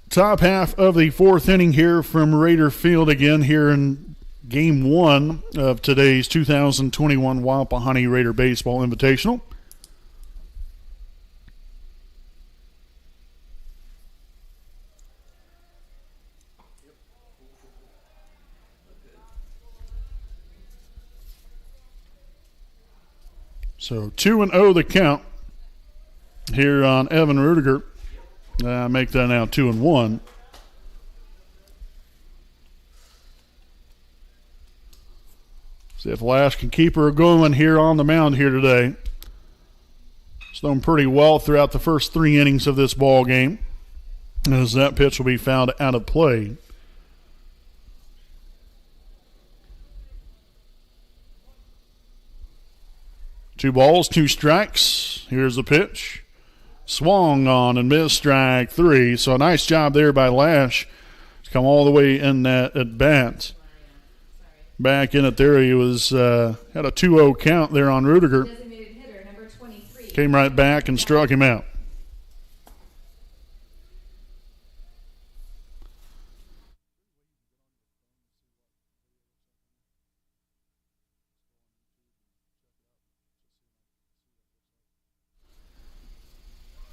top half of the 4th inning here from Raider Field again here in Game 1 of today's 2021 Wapahani Raider Baseball Invitational. So 2-0 the count here on Evan Rudiger. Make that now 2-1. See if Lash can keep her going here on the mound here today. It's done pretty well throughout the first 3 innings of this ball game, as that pitch will be fouled out of play. Two balls, 2 strikes. Here's the pitch. Swung on and missed, strike 3. So a nice job there by Lash to come all the way in that at bat. Back in it there, he was had a 2-0 count there on Rudiger. Designated hitter, number 23. Came right back and struck him out.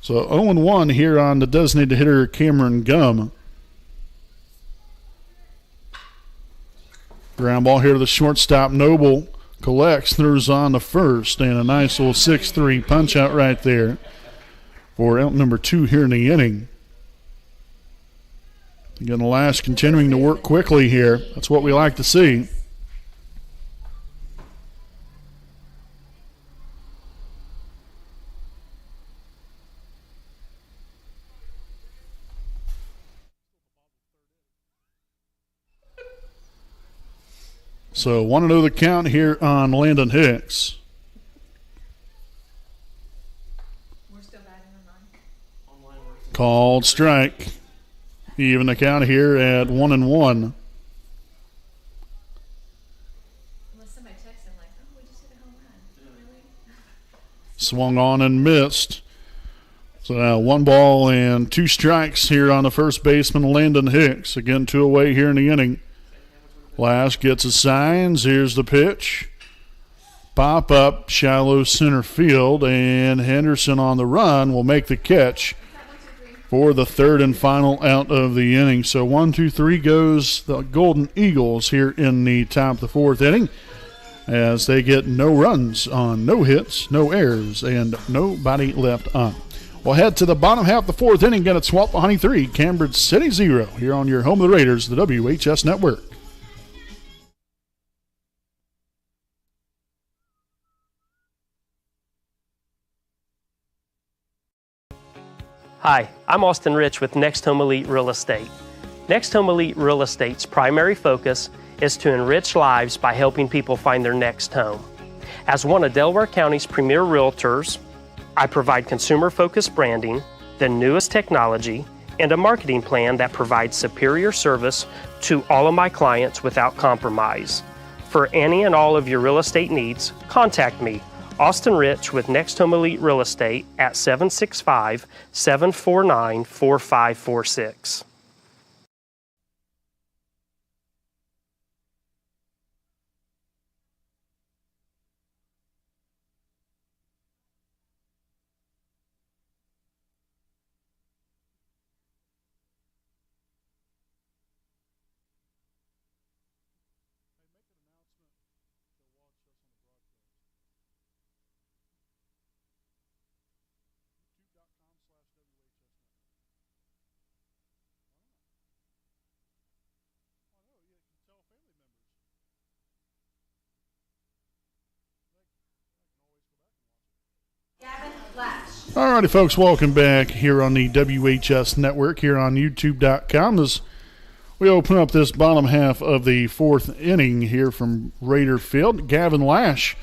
So 0-1 here on the designated hitter, Cameron Gum. Ground ball here to the shortstop, Noble. Collects, throws on the first, and a nice little 6-3 punch out right there for out number 2 here in the inning. Again, the Lash continuing to work quickly here. That's what we like to see. So 1-0 the count here on Landon Hicks. We're still batting on 9. Called strike. Even the count here at 1-1. Unless somebody texts him like, oh, we just hit a home run. Really? Swung on and missed. So now 1 ball and 2 strikes here on the first baseman, Landon Hicks. Again, 2 away here in the inning. Lash gets his signs. Here's the pitch. Pop up, shallow center field, and Henderson on the run will make the catch for the 3rd and final out of the inning. So 1-2-3 goes the Golden Eagles here in the top of the 4th inning. as they get no runs on no hits, no errors, and nobody left on. We'll head to the bottom half of the fourth inning. Again, it's Wapahani 3, Cambridge City 0 here on your home of the Raiders, the WHS Network. Hi, I'm Austin Rich with Next Home Elite Real Estate. Next Home Elite Real Estate's primary focus is to enrich lives by helping people find their next home. As one of Delaware County's premier realtors, I provide consumer-focused branding, the newest technology, and a marketing plan that provides superior service to all of my clients without compromise. For any and all of your real estate needs, contact me, Austin Rich with Next Home Elite Real Estate at 765-749-4546. Alrighty, folks, welcome back here on the WHS Network here on YouTube.com as we open up this bottom half of the fourth inning here from Raider Field. Gavin Lash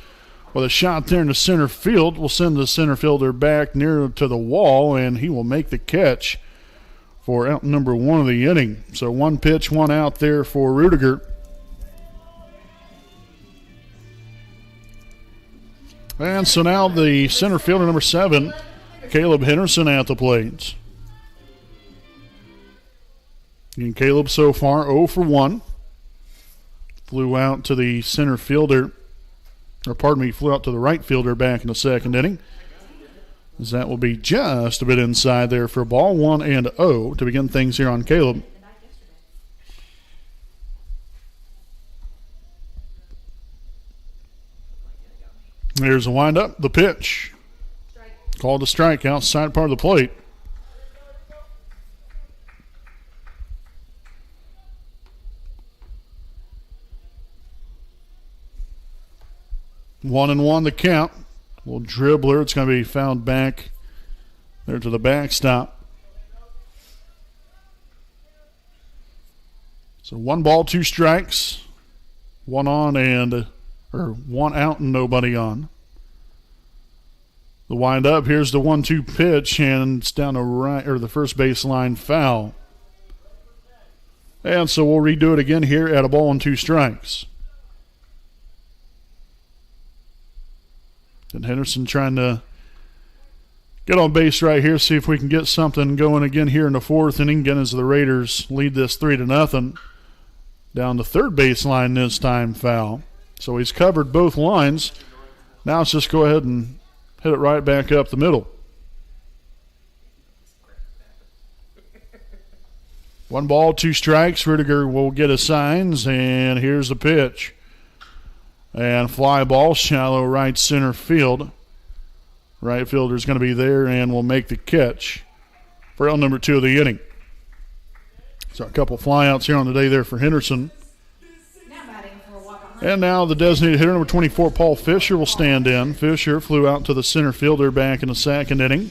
with a shot there in the center field will send the center fielder back near to the wall, and he will make the catch for out number one of the inning. So one pitch, one out there for Rudiger. And so now the center fielder, number 7, Caleb Henderson at the plate. And Caleb so far 0 for 1. Flew out to the center fielder, flew out to the right fielder back in the second inning. As that will be just a bit inside there for a ball, 1-0 to begin things here on Caleb. Here's a windup, the pitch. Called a strike outside part of the plate. One and one the count. Little dribbler. It's going to be fouled back there to the backstop. So 1 ball, 2 strikes. One out and nobody on. The wind up, here's the 1-2 pitch, and it's down the first baseline foul. And so we'll redo it again here at a ball and 2 strikes. And Henderson trying to get on base right here, see if we can get something going again here in the fourth inning. Again, as the Raiders lead this 3-0. Down the third baseline this time, foul. So he's covered both lines. Now let's just go ahead and hit it right back up the middle. 1 ball, 2 strikes. Rudiger will get his signs, and here's the pitch. And fly ball, shallow right center field. Right fielder's going to be there and will make the catch for out number 2 of the inning. So a couple flyouts here on the day there for Henderson. And now the designated hitter, number 24, Paul Fisher, will stand in. Fisher flew out to the center fielder back in the second inning.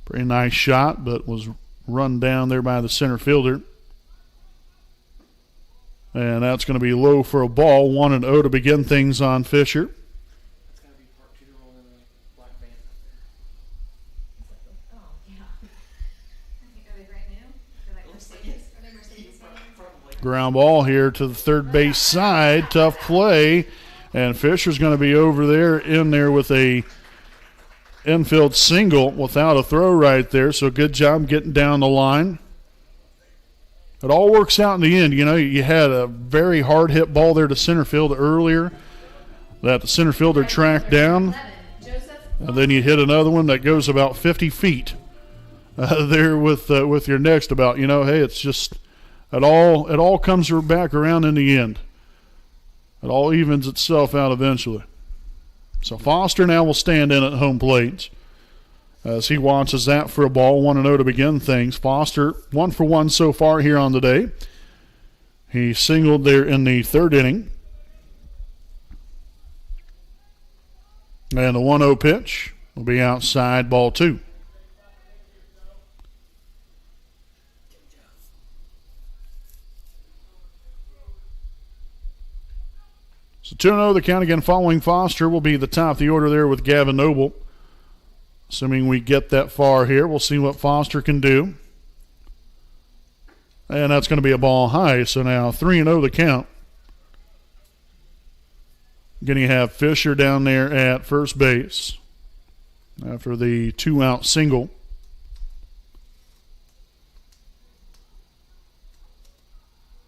Pretty nice shot, but was run down there by the center fielder. And that's going to be low for a ball, 1-0 to begin things on Fisher. Ground ball here to the third base side. Tough play. And Fisher's going to be over there in there with a infield single without a throw right there. So good job getting down the line. It all works out in the end. You know, you had a very hard hit ball there to center field earlier that the center fielder tracked down. And then you hit another one that goes about 50 feet there with your next about. You know, hey, it's just... It all comes back around in the end. It all evens itself out eventually. So Foster now will stand in at home plate as he watches that for a ball. 1-0 to begin things. Foster 1 for 1 so far here on the day. He singled there in the third inning. And the 1-0 pitch will be outside, ball 2. So 2-0 the count again following Foster will be the top of the order there with Gavin Noble. Assuming we get that far here, we'll see what Foster can do. And that's going to be a ball high. So now 3-0 the count. Going to have Fisher down there at first base after the 2-out single.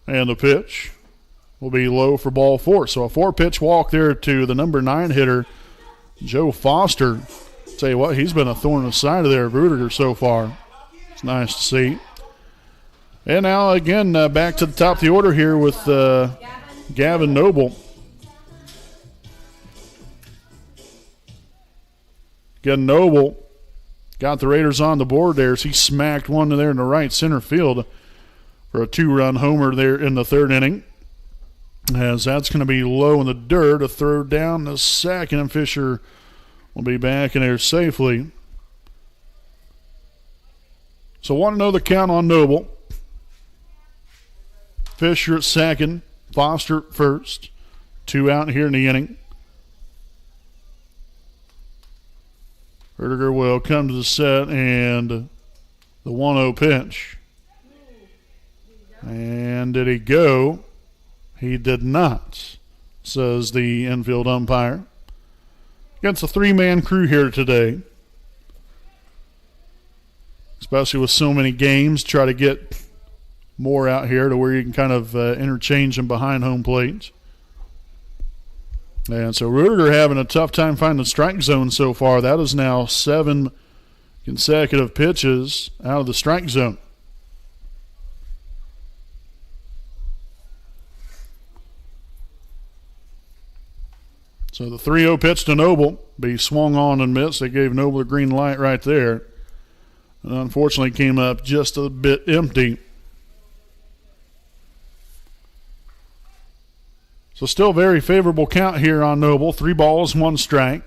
And the pitch will be low for ball 4. So a 4-pitch walk there to the number 9 hitter, Joe Foster. Tell you what, he's been a thorn in the side of there, Rudiger, so far. It's nice to see. And now again, back to the top of the order here with Gavin Noble. Again, Noble got the Raiders on the board there as he smacked one there in the right center field for a 2-run homer there in the third inning. As that's going to be low in the dirt, a throw down the second, and Fisher will be back in there safely. So 1-0 the count on Noble. Fisher at second, Foster at first. 2 out here in the inning. Rudiger will come to the set and the 1-0 pitch. And did he go? He did not, says the infield umpire. Against a 3-man crew here today. Especially with so many games, try to get more out here to where you can kind of interchange them behind home plate. And so Rudiger having a tough time finding the strike zone so far. That is now 7 consecutive pitches out of the strike zone. So the 3-0 pitch to Noble be swung on and missed. They gave Noble a green light right there. And unfortunately came up just a bit empty. So still very favorable count here on Noble. 3 balls, 1 strike.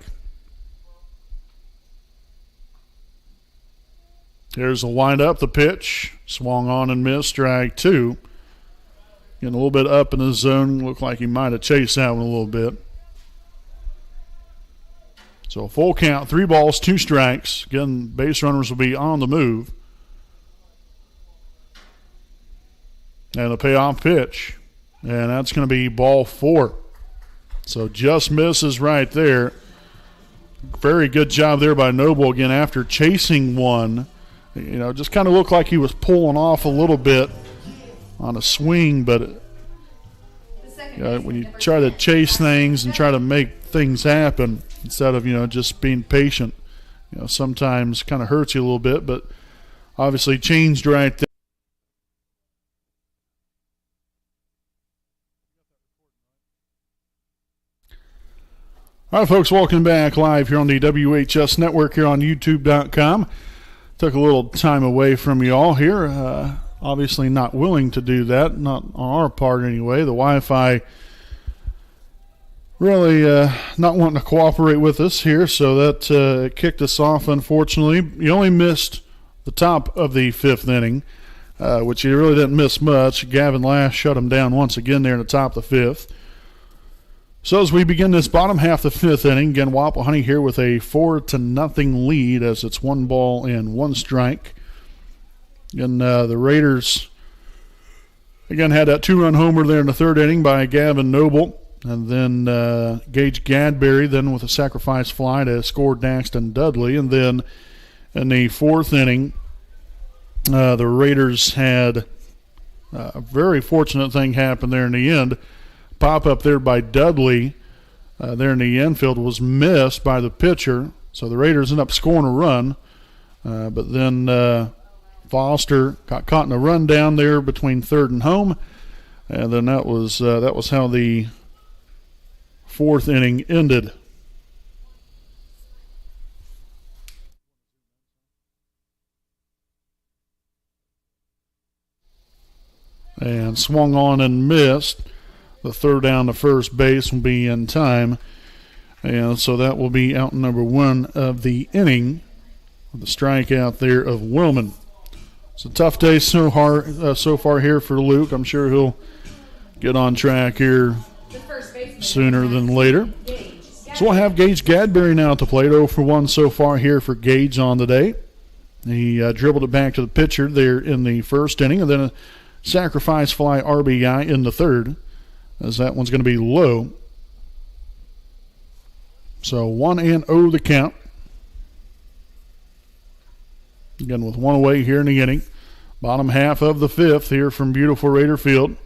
Here's the windup, the pitch. Swung on and missed, strike 2. Getting a little bit up in the zone. Looked like he might have chased that one a little bit. So a full count, 3 balls, 2 strikes. Again, base runners will be on the move. And a payoff pitch. And that's going to be ball 4. So just misses right there. Very good job there by Noble again after chasing one. You know, just kind of looked like he was pulling off a little bit on a swing, but when you try to chase things and try to make things happen instead of, just being patient, sometimes kind of hurts you a little bit, but obviously changed right there. All right, folks, welcome back live here on the WHS Network here on YouTube.com. Took a little time away from you all here. Obviously not willing to do that, not on our part anyway. The Wi-Fi really not wanting to cooperate with us here, so that kicked us off, unfortunately. You only missed the top of the 5th inning, which you really didn't miss much. Gavin Lash shut him down once again there in the top of the 5th. So as we begin this bottom half of the 5th inning, again, Wapahani here with a 4-0 lead as it's 1 ball and 1 strike. And the Raiders, again, had that 2-run homer there in the 3rd inning by Gavin Noble. And then Gage Gadberry then with a sacrifice fly to score Daxton Dudley. And then in the 4th inning, the Raiders had a very fortunate thing happen there in the end. Pop up there by Dudley there in the infield was missed by the pitcher. So the Raiders end up scoring a run. But then Foster got caught in a run down there between 3rd and home. And then that was how the fourth inning ended. And swung on and missed. The throw down to first base will be in time. And so that will be out number one of the inning with the strikeout there of Willman. It's a tough day so far here for Luke. I'm sure he'll get on track here sooner than later. So we'll have Gage Gadberry now at the plate. 0 for 1 so far here for Gage on the day. He dribbled it back to the pitcher there in the first inning, and then a sacrifice fly RBI in the third, as that one's going to be low. So 1-0 the count. Again with one away here in the inning. Bottom half of the fifth here from beautiful Raider Field.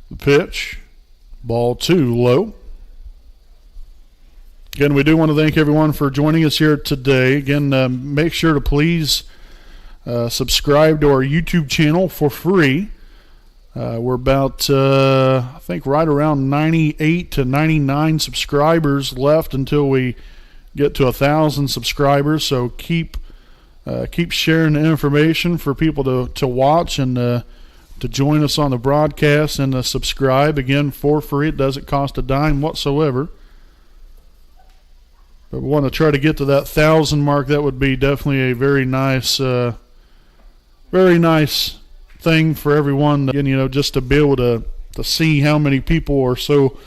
The pitch. Ball 2 low. Again, we do want to thank everyone for joining us here today. Again, make sure to please subscribe to our YouTube channel for free. We're about, I think, right around 98 to 99 subscribers left until we get to 1,000 subscribers. So keep sharing the information for people to watch and to join us on the broadcast and to subscribe. Again, for free. It doesn't cost a dime whatsoever. But we want to try to get to that 1,000 mark. That would be definitely a very nice thing for everyone. And, just to be able to see how many people are so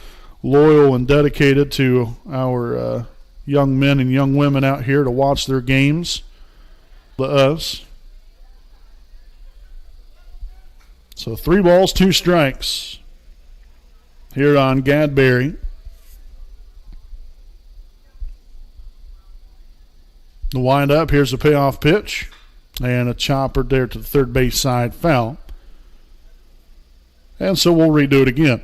loyal and dedicated to our young men and young women out here to watch their games. To us. So 3 balls, 2 strikes here on Gadberry. The wind-up, here's the payoff pitch. And a chopper there to the third base side, foul. And so we'll redo it again.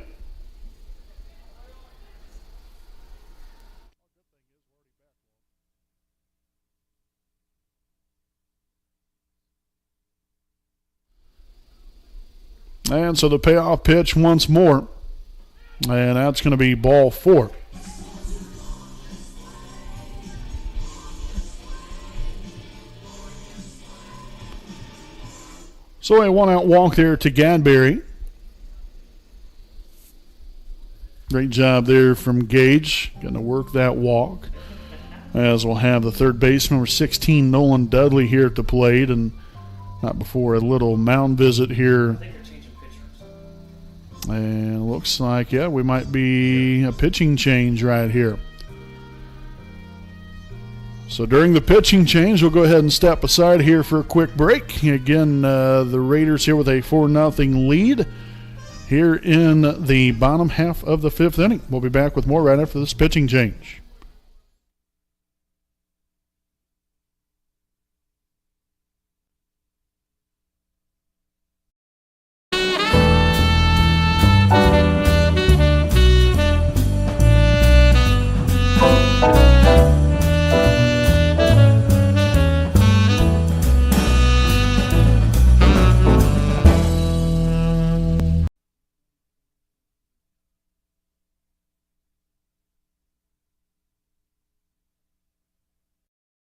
And so the payoff pitch once more. And that's going to be ball 4. So a 1-out walk there to Gadberry. Great job there from Gage. Going to work that walk. As we'll have the third baseman, number 16, Nolan Dudley, here at the plate. And not before a little mound visit here. And looks like, we might be a pitching change right here. So during the pitching change, we'll go ahead and step aside here for a quick break. Again, the Raiders here with a 4-0 lead here in the bottom half of the 5th inning. We'll be back with more right after this pitching change.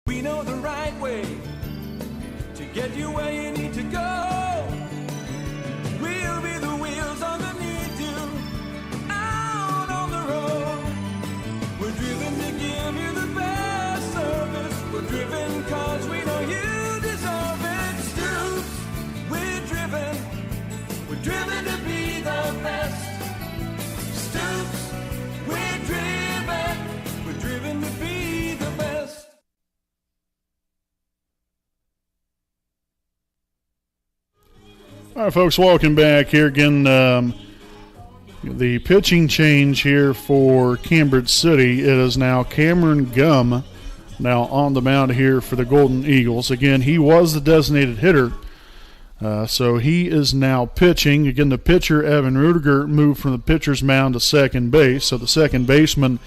We know the right way to get you where you need to go. We'll be the wheels underneath you, out on the road. We're driven to give you the best service. We're driven cause we know you deserve it. Stoops, we're driven to be the best. Stoops, we're driven to be the best. All right, folks, welcome back here again. The pitching change here for Cambridge City. It is now Cameron Gum now on the mound here for the Golden Eagles. Again, he was the designated hitter, so he is now pitching. Again, the pitcher, Evan Rudiger, moved from the pitcher's mound to second base. So the second baseman,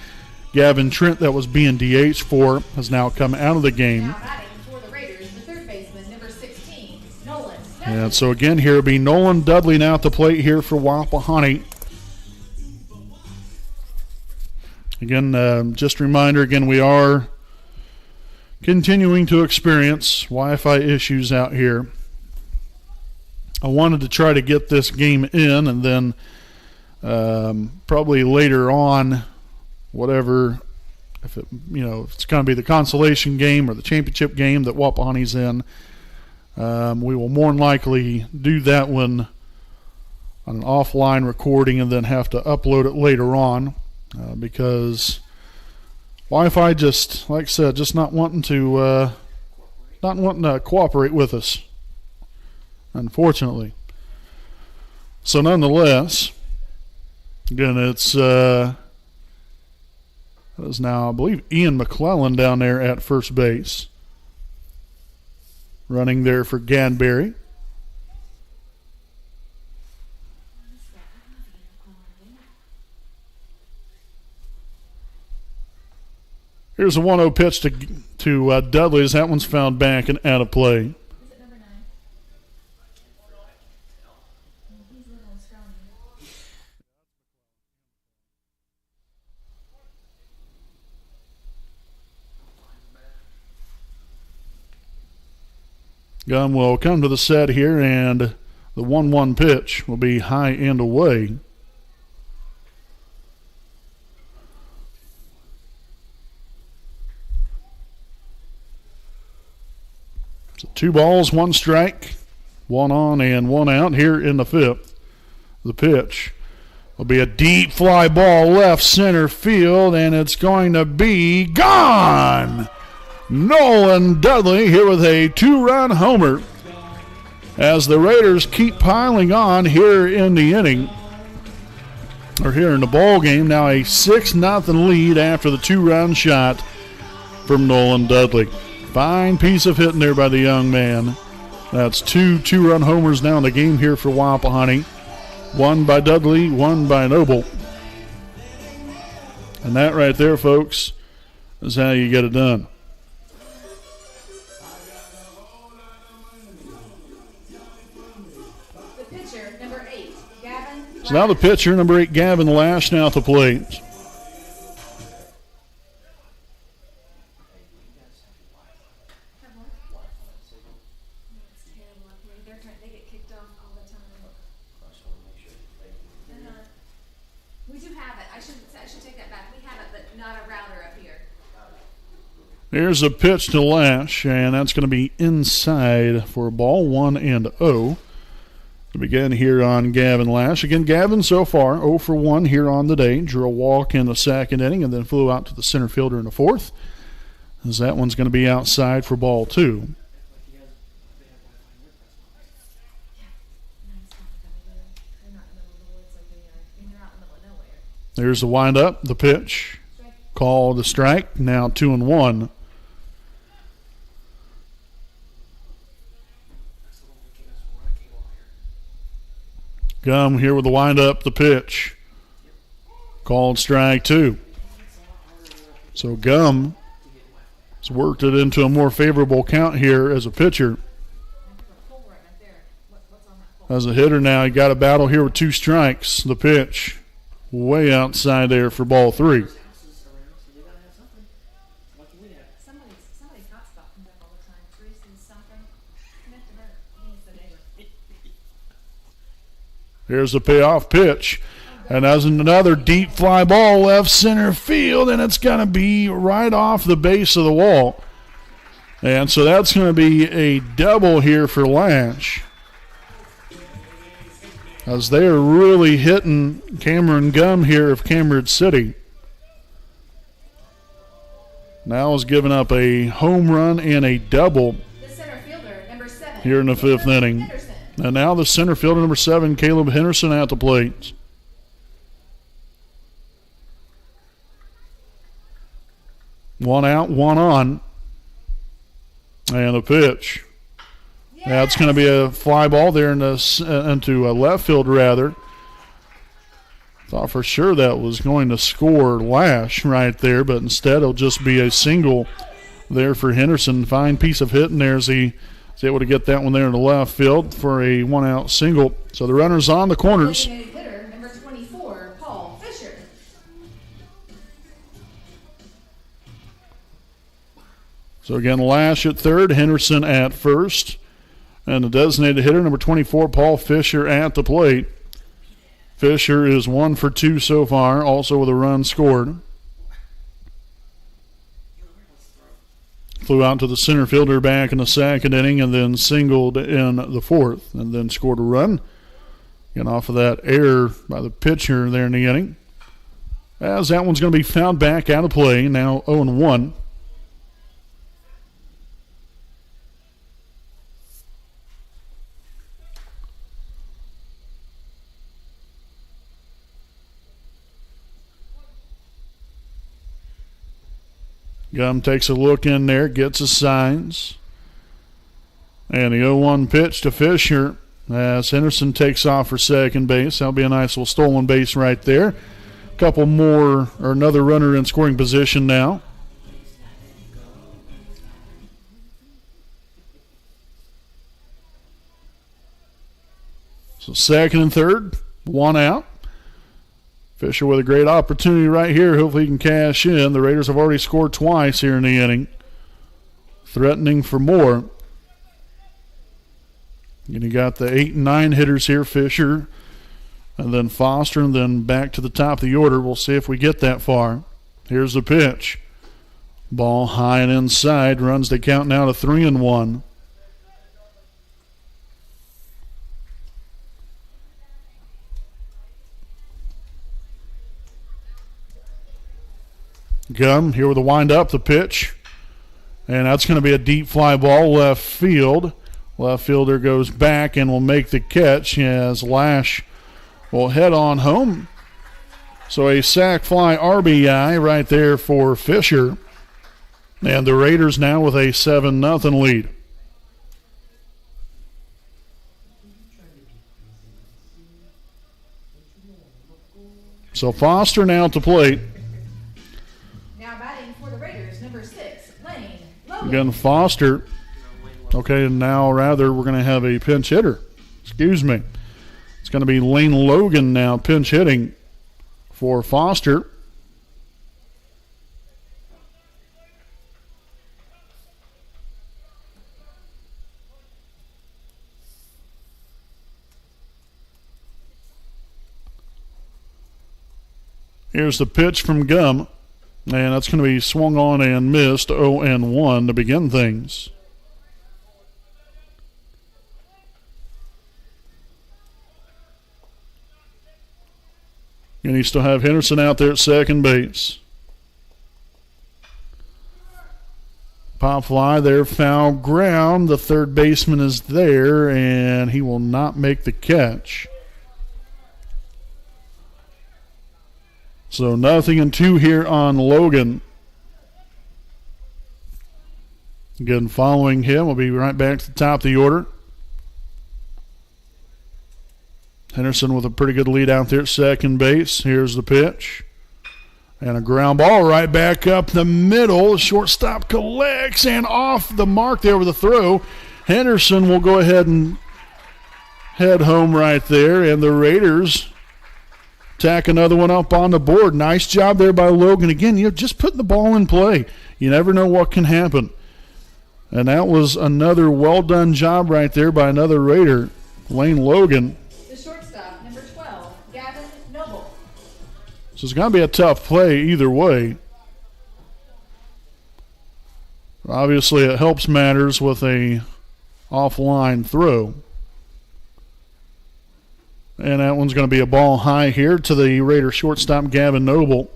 Gavin Trent, that was being DH for, has now come out of the game. And so again, here will be Nolan Dudley now at the plate here for Wapahani. Again, just a reminder, again, we are continuing to experience Wi-Fi issues out here. I wanted to try to get this game in, and then probably later on, whatever, if it's going to be the consolation game or the championship game that Wapahani's in, we will more than likely do that one on an offline recording and then have to upload it later on because Wi-Fi just, like I said, just not wanting to cooperate with us, unfortunately. So nonetheless, again, it's that is now, I believe, Ian McClellan down there at first base, running there for Gadberry. Here's a 1-0 pitch to Dudley as that one's fouled back and out of play. Is it number 9? He's a little strong. Gum will come to the set here, and the 1-1 pitch will be high and away. So 2 balls, 1 strike, 1 on and 1 out here in the 5th. The pitch will be a deep fly ball left center field, and it's going to be gone. Nolan Dudley here with a 2-run homer as the Raiders keep piling on here in the inning, or here in the ball game. Now a 6-0 lead after the 2-run shot from Nolan Dudley. Fine piece of hitting there by the young man. That's 2 2-run homers now in the game here for Wapahani. 1 by Dudley, 1 by Noble. And that right there, folks, is how you get it done. The pitcher, number 8, Gavin. So now the pitcher, number 8, Gavin Lash, now at the plate. They get kicked off all the time. We do have it. I should take that back. We have it, but not a router up here. Here's a pitch to Lash, and that's going to be inside for a ball, 1-0. To begin here on Gavin Lash. Again, Gavin so far 0 for 1 here on the day. Drew a walk in the 2nd inning and then flew out to the center fielder in the 4th. As that one's going to be outside for ball 2. There's the windup, the pitch. Called a strike, now 2-1. Gum here with the windup, the pitch. Called strike 2. So Gum has worked it into a more favorable count here as a pitcher. As a hitter now, he got a battle here with 2 strikes. The pitch way outside there for ball 3. Somebody's hot spot comes up all the time. Teresa's something. Connect to her. He's the neighbor. Here's the payoff pitch. And that's another deep fly ball left center field, and it's going to be right off the base of the wall. And so that's going to be a double here for Lash, as they are really hitting Cameron Gum here of Cambridge City. Now is giving up a home run and a double The center fielder, number 7. here in the 5th inning. Henderson. And now the center fielder, number 7, Caleb Henderson, at the plate. One out, 1 on. And a pitch. That's going to be a fly ball there into left field, rather. Thought for sure that was going to score Lash right there, but instead it'll just be a single there for Henderson. Fine piece of hitting there as he is able to get that one there in the left field for a 1-out single. So the runner's on the corners. Designated hitter, number 24, Paul Fisher. So again, Lash at third, Henderson at first, and the designated hitter, number 24, Paul Fisher, at the plate. Fisher is 1 for 2 so far, also with a run scored. Flew out to the center fielder back in the second inning and then singled in the fourth and then scored a run. Getting off of that error by the pitcher there in the inning. As that one's going to be fouled back out of play, now 0-1. Gum takes a look in there, gets his signs. And the 0-1 pitch to Fisher as Henderson takes off for second base. That'll be a nice little stolen base right there. A couple more, or another runner in scoring position now. So second and third, one out. Fisher with a great opportunity right here. Hopefully he can cash in. The Raiders have already scored twice here in the inning. Threatening for more. And you got the 8 and 9 hitters here, Fisher, and then Foster, and then back to the top of the order. We'll see if we get that far. Here's the pitch. Ball high and inside. Runs the count now to 3-1. Gum here with a wind up, the pitch. And that's going to be a deep fly ball left field. Left fielder goes back and will make the catch as Lash will head on home. So a sac fly RBI right there for Fisher. And the Raiders now with a 7-0 lead. So Foster now at the plate. Now batting for the Raiders, number 6, Lane Logan. Again, Foster. Okay, now rather we're going to have a pinch hitter. Excuse me. It's going to be Lane Logan now pinch hitting for Foster. Here's the pitch from Gum, and that's going to be swung on and missed, 0-1 to begin things. And you still have Henderson out there at second base. Pop fly there, foul ground. The third baseman is there, and he will not make the catch. So 0-2 here on Logan. Again, following him, we'll be right back to the top of the order. Henderson with a pretty good lead out there at second base. Here's the pitch. And a ground ball right back up the middle. Shortstop collects and off the mark there with a throw. Henderson will go ahead and head home right there. And the Raiders tack another one up on the board. Nice job there by Logan. Again, just putting the ball in play. You never know what can happen. And that was another well-done job right there by another Raider, Lane Logan. So it's going to be a tough play either way. Obviously, it helps matters with a offline throw. And that one's going to be a ball high here to the Raider shortstop, Gavin Noble.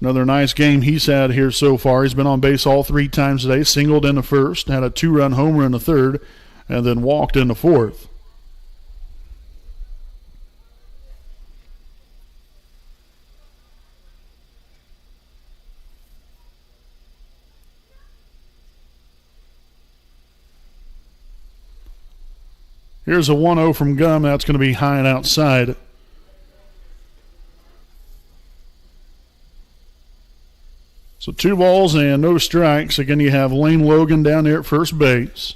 Another nice game he's had here so far. He's been on base all 3 times today, singled in the first, had a 2-run homer in the third, and then walked in the fourth. Here's a 1-0 from Gum. That's going to be high and outside. So 2 balls and no strikes. Again, you have Lane Logan down there at first base.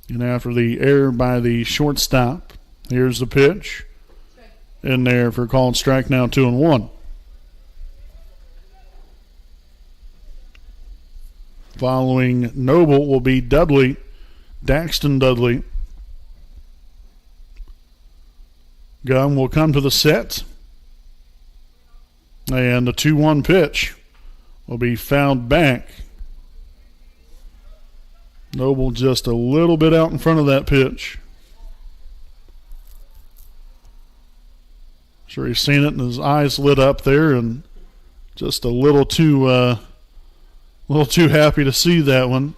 And after the error by the shortstop, here's the pitch. In there for called strike, now 2-1. Following Noble will be Dudley, Daxton Dudley. Gun will come to the set. And the 2-1 pitch will be fouled back. Noble just a little bit out in front of that pitch. Sure he's seen it and his eyes lit up there and just a little too happy to see that one.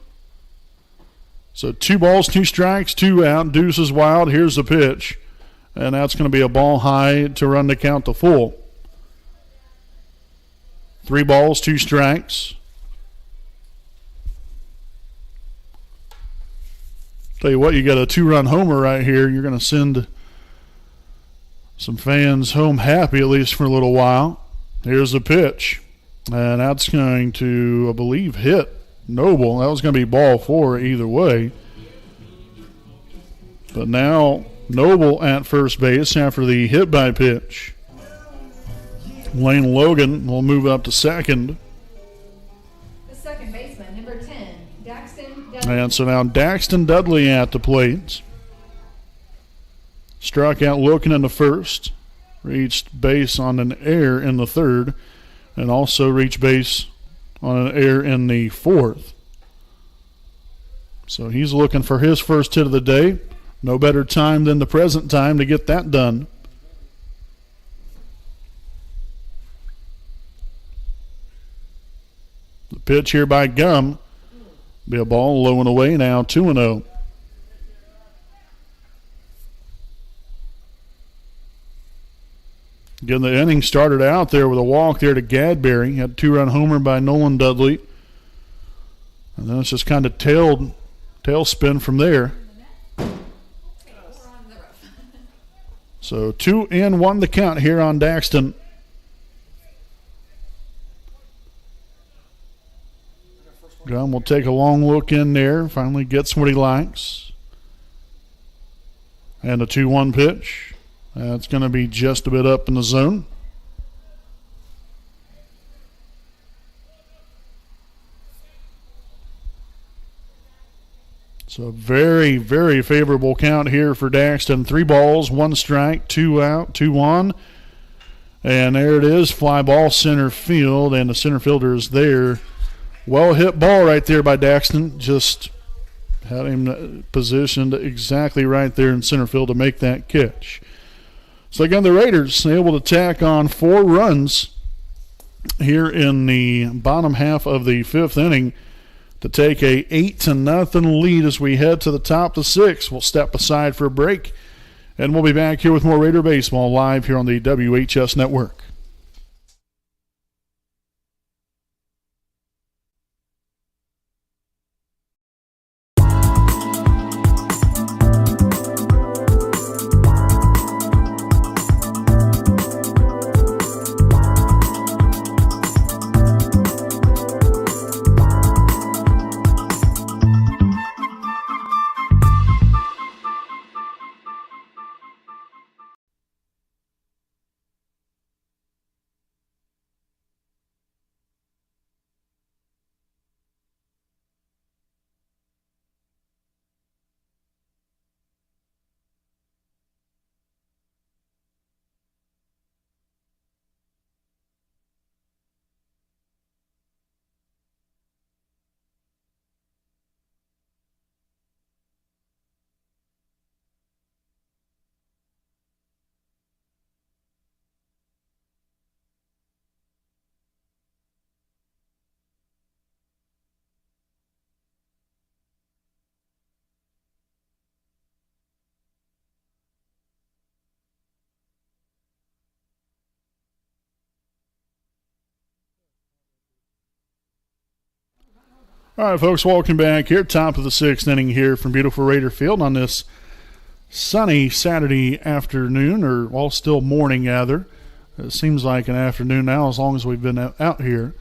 So 2 balls, 2 strikes, 2 out. Deuce is wild. Here's the pitch. And that's going to be a ball high to run the count to full. 3 balls, 2 strikes. Tell you what, you got a 2-run homer right here. You're going to send some fans home happy, at least for a little while. Here's the pitch. And that's going to, I believe, hit Noble. That was going to be ball 4 either way. But now Noble at first base after the hit by pitch. Lane Logan will move up to second. The second baseman, number 10, Daxton Dudley. And so now Daxton Dudley at the plate. Struck out looking in the first. Reached base on an error in the third. And also reached base on an error in the fourth. So he's looking for his first hit of the day. No better time than the present time to get that done. The pitch here by Gum. Be a ball low and away now, 2-0. Again, the inning started out there with a walk there to Gadberry. Had a 2-run homer by Nolan Dudley. And then it's just kind of tailspin from there. So 2-1 the count here on Daxton. Gum will take a long look in there. Finally gets what he likes. And a 2-1 pitch. That's going to be just a bit up in the zone. So very, very favorable count here for Daxton. 3 balls, 1 strike, 2 out, 2-1. And there it is, fly ball center field, and the center fielder is there. Well hit ball right there by Daxton. Just had him positioned exactly right there in center field to make that catch. So again, the Raiders able to tack on 4 runs here in the bottom half of the 5th inning to take a 8-0 lead as we head to the top of the 6th. We'll step aside for a break, and we'll be back here with more Raider baseball live here on the WHS Network. All right, folks, welcome back here. Top of the 6th inning here from beautiful Raider Field on this sunny Saturday afternoon, or well, still morning, rather. It seems like an afternoon now as long as we've been out here.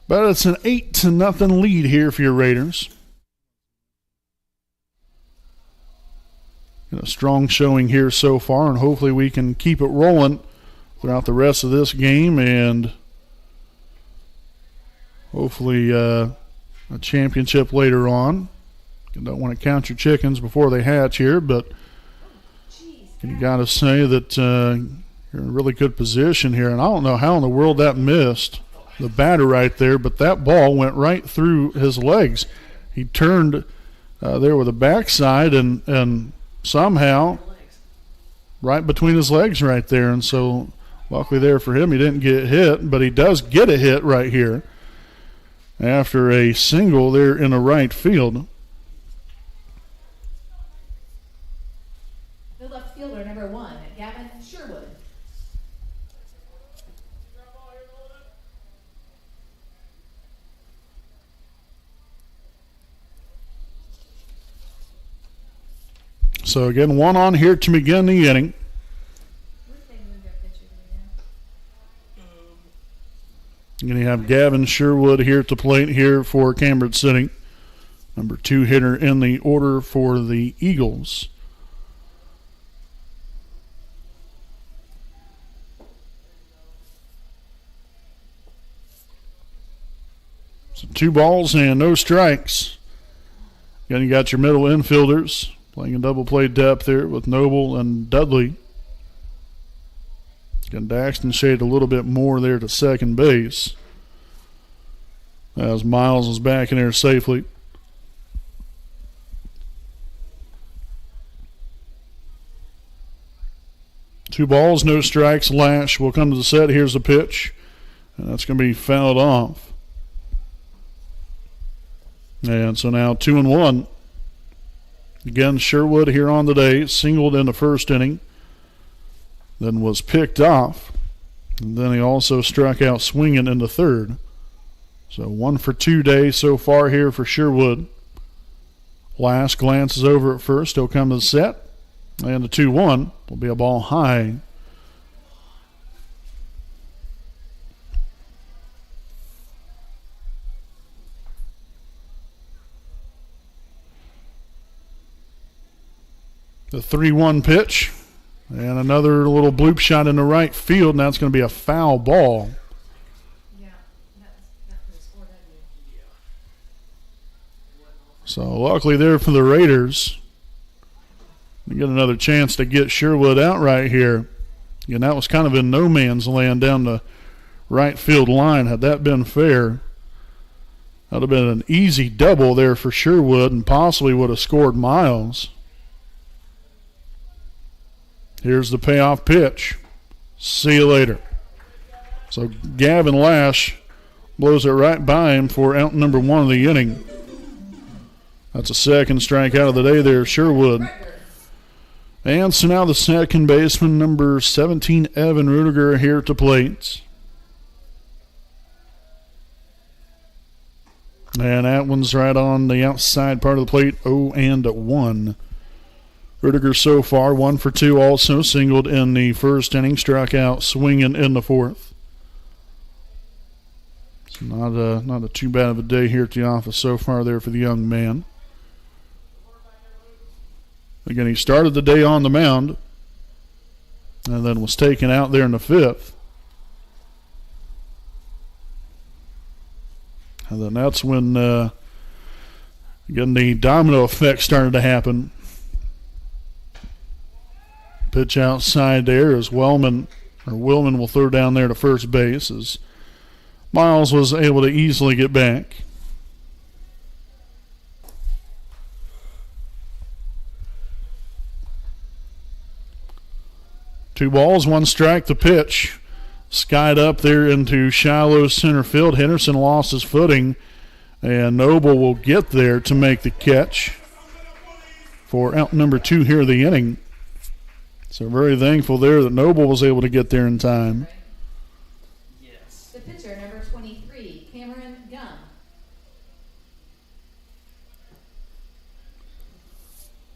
But it's an 8-0 lead here for your Raiders. A strong showing here so far, and hopefully we can keep it rolling throughout the rest of this game and hopefully a championship later on. You don't want to count your chickens before they hatch here, but you got to say that you're in a really good position here. And I don't know how in the world that missed the batter right there, but that ball went right through his legs. He turned there with the backside and somehow right between his legs right there. And so luckily there for him, he didn't get hit, but he does get a hit right here after a single there in the right field. The left fielder, number 1, Gavin Sherwood. So again, 1 on here to begin the inning. You're going to have Gavin Sherwood here at the plate here for Cambridge City. Number 2 hitter in the order for the Eagles. So 2 balls and no strikes. Again, you got your middle infielders playing a double play depth here with Noble and Dudley. Again, Daxton shaded a little bit more there to second base as Miles is back in there safely. Two balls, no strikes. Lash will come to the set. Here's the pitch, and that's going to be fouled off. And so now 2-1. Again, Sherwood here on the day, singled in the first inning, then was picked off, and then he also struck out swinging in the third. So 1 for 2 days so far here for Sherwood. Lash glances over at first. He'll come to the set, and the 2-1 will be a ball high. The 3-1 pitch, and another little bloop shot in the right field. Now it's going to be a foul ball. Yeah, that could have scored, hadn't it? So luckily there for the Raiders. We get another chance to get Sherwood out right here. And that was kind of in no man's land down the right field line. Had that been fair, that would have been an easy double there for Sherwood and possibly would have scored Miles. Here's the payoff pitch. See you later. So Gavin Lash blows it right by him for out number 1 of the inning. That's a second strikeout of the day there, Sherwood. And so now the second baseman, number 17, Evan Rudiger, here at the plate. And that one's right on the outside part of the plate, 0-1. Rudiger so far 1 for 2, also singled in the first inning, struck out swinging in the fourth. So not a too bad of a day here at the office so far there for the young man. Again, he started the day on the mound and then was taken out there in the fifth. And then that's when again the domino effect started to happen. Pitch outside there as Willman will throw down there to first base as Miles was able to easily get back. Two balls, 1 strike. The pitch skied up there into shallow center field. Henderson lost his footing, and Noble will get there to make the catch for out number 2 here of the inning. So very thankful there that Noble was able to get there in time. Yes. The pitcher, number 23, Cameron Gunn.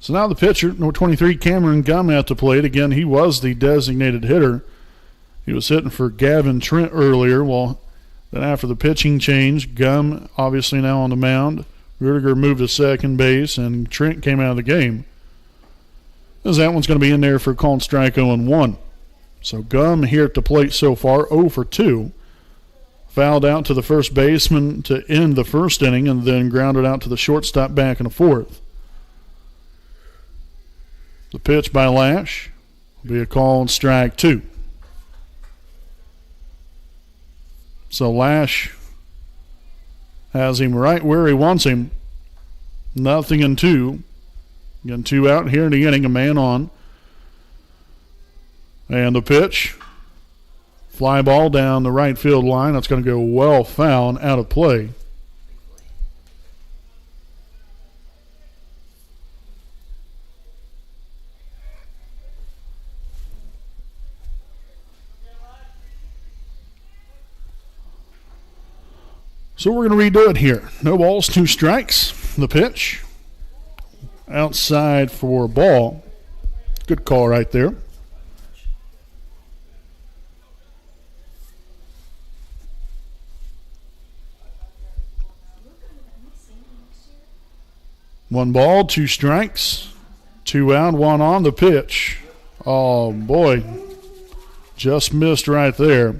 So now the pitcher, number 23, Cameron Gunn, at the plate. Again, he was the designated hitter. He was hitting for Gavin Trent earlier. Well, then after the pitching change, Gunn obviously now on the mound. Rudiger moved to second base, and Trent came out of the game. As that one's going to be in there for a called strike 0-1. So Gum here at the plate so far, 0 for 2. fouled out to the first baseman to end the first inning and then grounded out to the shortstop back in the fourth. The pitch by Lash will be a called strike 2. So Lash has him right where he wants him. 0-2. Again, 2 out here in the inning, a man on. And the pitch, fly ball down the right field line. That's going to go well foul, out of play. So we're going to redo it here. No balls, 2 strikes. The pitch, outside for ball. Good call right there. One ball, 2 strikes, 2 out, 1 on. The pitch. Oh, boy. Just missed right there.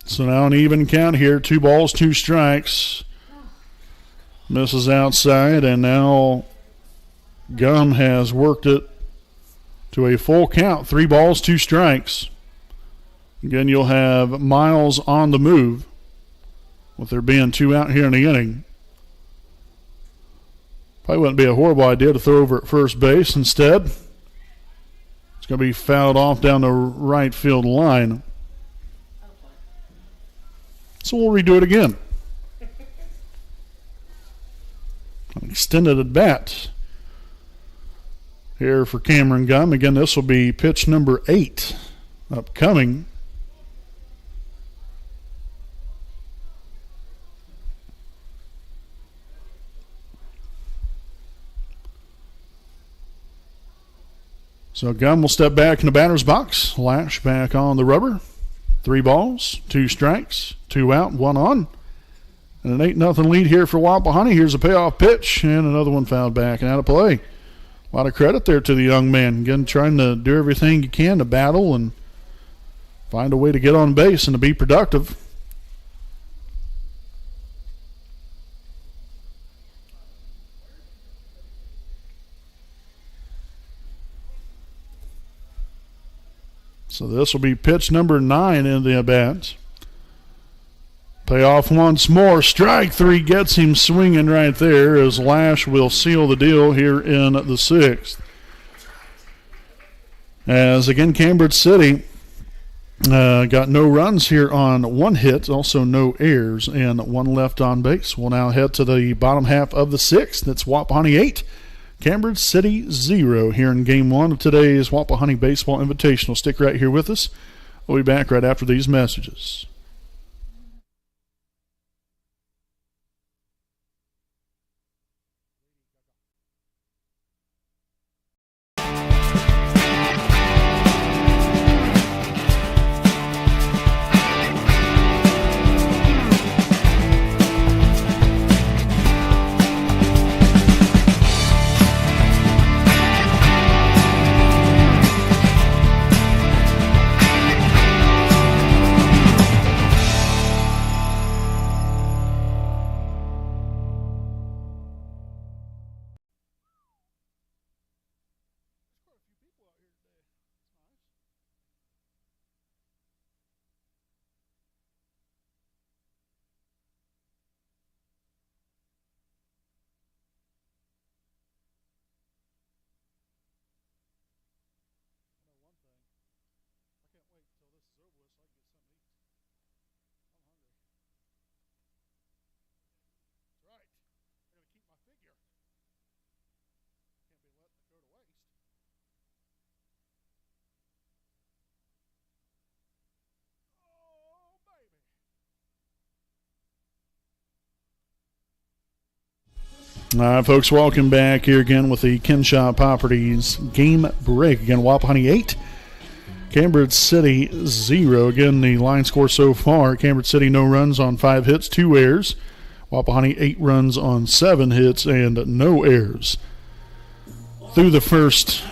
So now an even count here. 2 balls, 2 strikes. Misses outside, and now Gum has worked it to a full count. 3 balls, 2 strikes. Again, you'll have Miles on the move with there being 2 out here in the inning. Probably wouldn't be a horrible idea to throw over at first base. Instead, it's going to be fouled off down the right field line. So we'll redo it again. An extended at bat here for Cameron Gum. Again, this will be pitch number 8 upcoming. So Gum will step back in the batter's box. Lash back on the rubber. 3 balls, 2 strikes, 2 out, 1 on. And an 8-0 lead here for Wapahani. Here's a payoff pitch, and another one fouled back and out of play. A lot of credit there to the young man. Again, trying to do everything you can to battle and find a way to get on base and to be productive. So this will be pitch number 9 in the at-bat. Payoff once more. Strike 3 gets him swinging right there as Lash will seal the deal here in the 6th. As again, Cambridge City got no runs here on 1 hit, also no errors, and 1 left on base. We'll now head to the bottom half of the 6th. That's Wapahani 8. Cambridge City 0 here in Game 1 of today's Wapahani Baseball Invitational. Stick right here with us. We'll be back right after these messages. All right, folks, welcome back here again with the Kenshaw Properties game break. Again, Wapahani 8, Cambridge City 0. Again, the line score so far, Cambridge City no runs on 5 hits, 2 errors. Wapahani 8 runs on 7 hits and no errors. through the first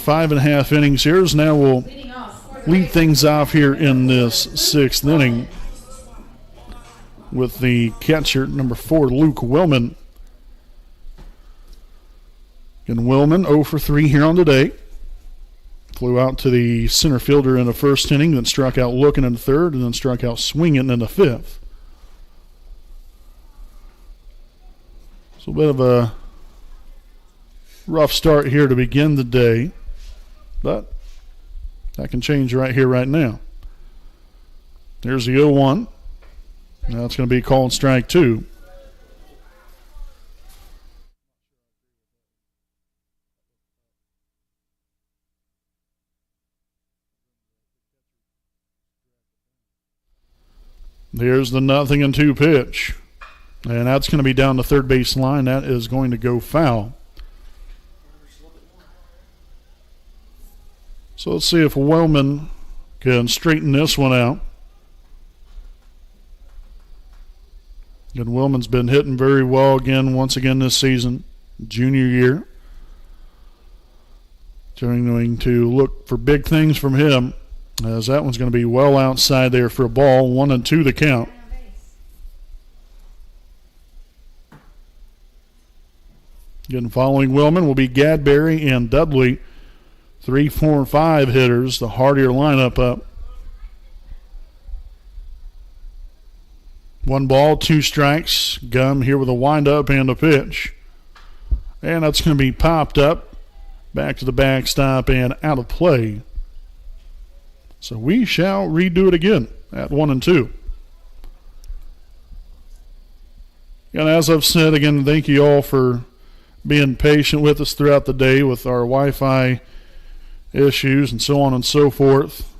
5.5 innings here. Now we'll Leading off for the lead things off here in this 6th inning with the catcher, number 4, Luke Willman. And Willman 0 for 3 here on the day. Flew out to the center fielder in the 1st inning, then struck out looking in the 3rd, and then struck out swinging in the 5th. So a bit of a rough start here to begin the day, but that can change right here, right now. There's the 0-1. Now it's going to be called strike 2. There's the 0-2 pitch. And that's going to be down the third base line. That is going to go foul. So let's see if Wellman can straighten this one out. And Wellman's been hitting very well once again this season, junior year. Going to look for big things from him, as that one's going to be well outside there for a ball. 1-2 the count. Again, following Willman will be Gadberry and Dudley. 3, 4, and 5 hitters, the heartier lineup up. 1 ball, 2 strikes. Gum here with a windup and a pitch. And that's going to be popped up. Back to the backstop and out of play. So we shall redo it again at 1-2. And as I've said, again, thank you all for being patient with us throughout the day with our Wi-Fi issues and so on and so forth.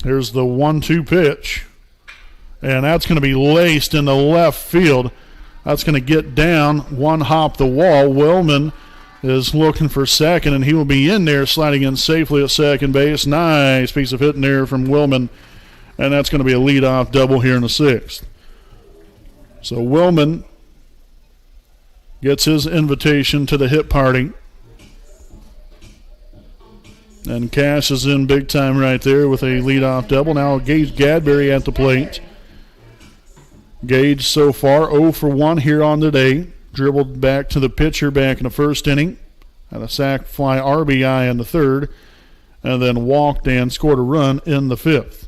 Here's the 1-2 pitch. And that's going to be laced in the left field. That's going to get down, 1 hop the wall. Willman is looking for second, and he will be in there, sliding in safely at second base. Nice piece of hitting there from Willman. And that's going to be a leadoff double here in the 6th. So Willman gets his invitation to the hit party. And Cash is in big time right there with a leadoff double. Now Gage Gadberry at the plate. Gage so far 0 for 1 here on the day. Dribbled back to the pitcher back in the 1st inning. Had a sac fly RBI in the 3rd. And then walked and scored a run in the 5th.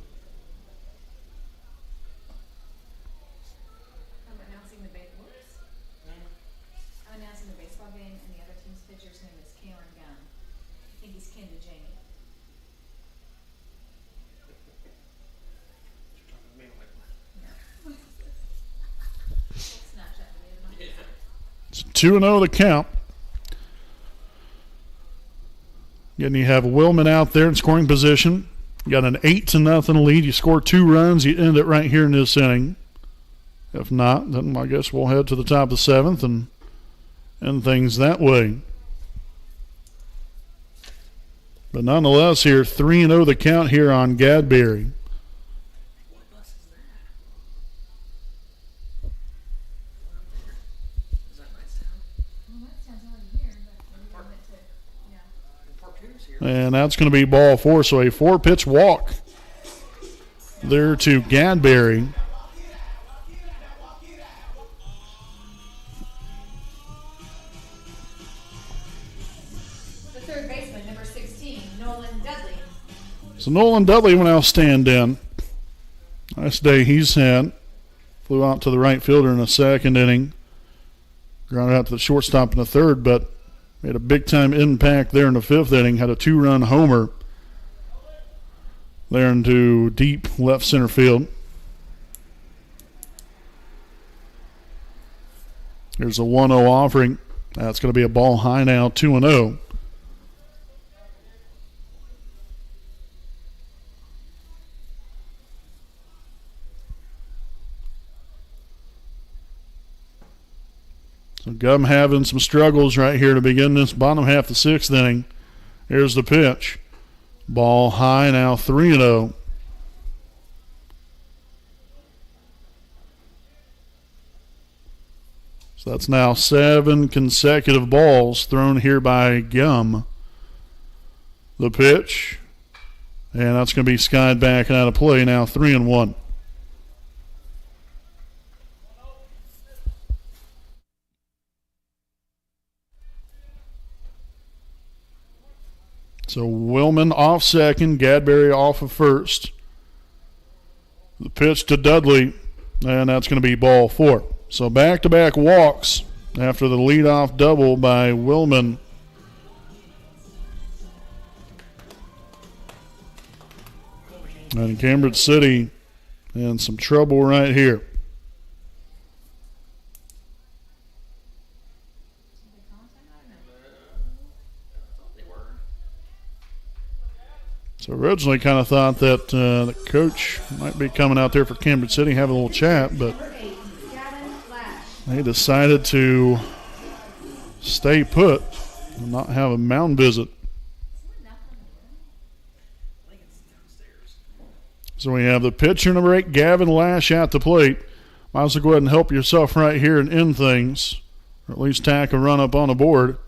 I'm announcing the baseball game, and the other team's pitcher's name is Kalen Gunn. I think he's kin to Jamie. Snapchat video. It's 2-0 the count. Again, you have Willman out there in scoring position. You got an 8-0 lead. You score 2 runs. You end it right here in this inning. If not, then I guess we'll head to the top of the 7th and end things that way. But nonetheless, here 3-0 the count here on Gadberry. And that's going to be ball 4, so a 4-pitch walk there to Gadberry. The third baseman, number 16, Nolan Dudley. So Nolan Dudley will now stand in. Nice day he's had. Flew out to the right fielder in the 2nd inning. Grounded out to the shortstop in the 3rd, but made a big-time impact there in the 5th inning. Had a 2-run homer there into deep left center field. There's a 1-0 offering. That's going to be a ball high now, 2-0. So Gum having some struggles right here to begin this bottom half of the 6th inning. Here's the pitch. Ball high now, 3-0. So that's now 7 consecutive balls thrown here by Gum. The pitch, and that's going to be skied back and out of play now, 3-1. So Willman off second, Gadberry off of first. The pitch to Dudley, and that's going to be ball 4. So back-to-back walks after the leadoff double by Willman. And Cambridge City in some trouble right here. So originally kind of thought that the coach might be coming out there for Cambridge City, have a little chat, but they decided to stay put and not have a mound visit. So we have the pitcher number 8, Gavin Lash, at the plate. Might as well go ahead and help yourself right here and end things, or at least tack a run up on the board.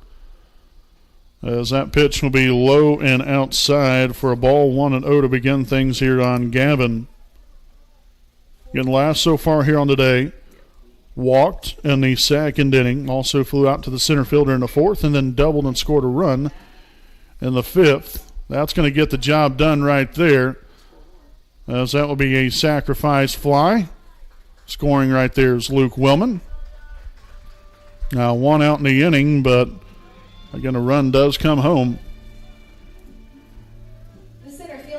As that pitch will be low and outside for a ball 1-0 to begin things here on Gavin. Again, last so far here on the day, walked in the second inning, also flew out to the center fielder in the fourth, and then doubled and scored a run in the fifth. That's going to get the job done right there, as that will be a sacrifice fly. Scoring right there is Luke Willman. Now 1 out in the inning, but again, a run does come home.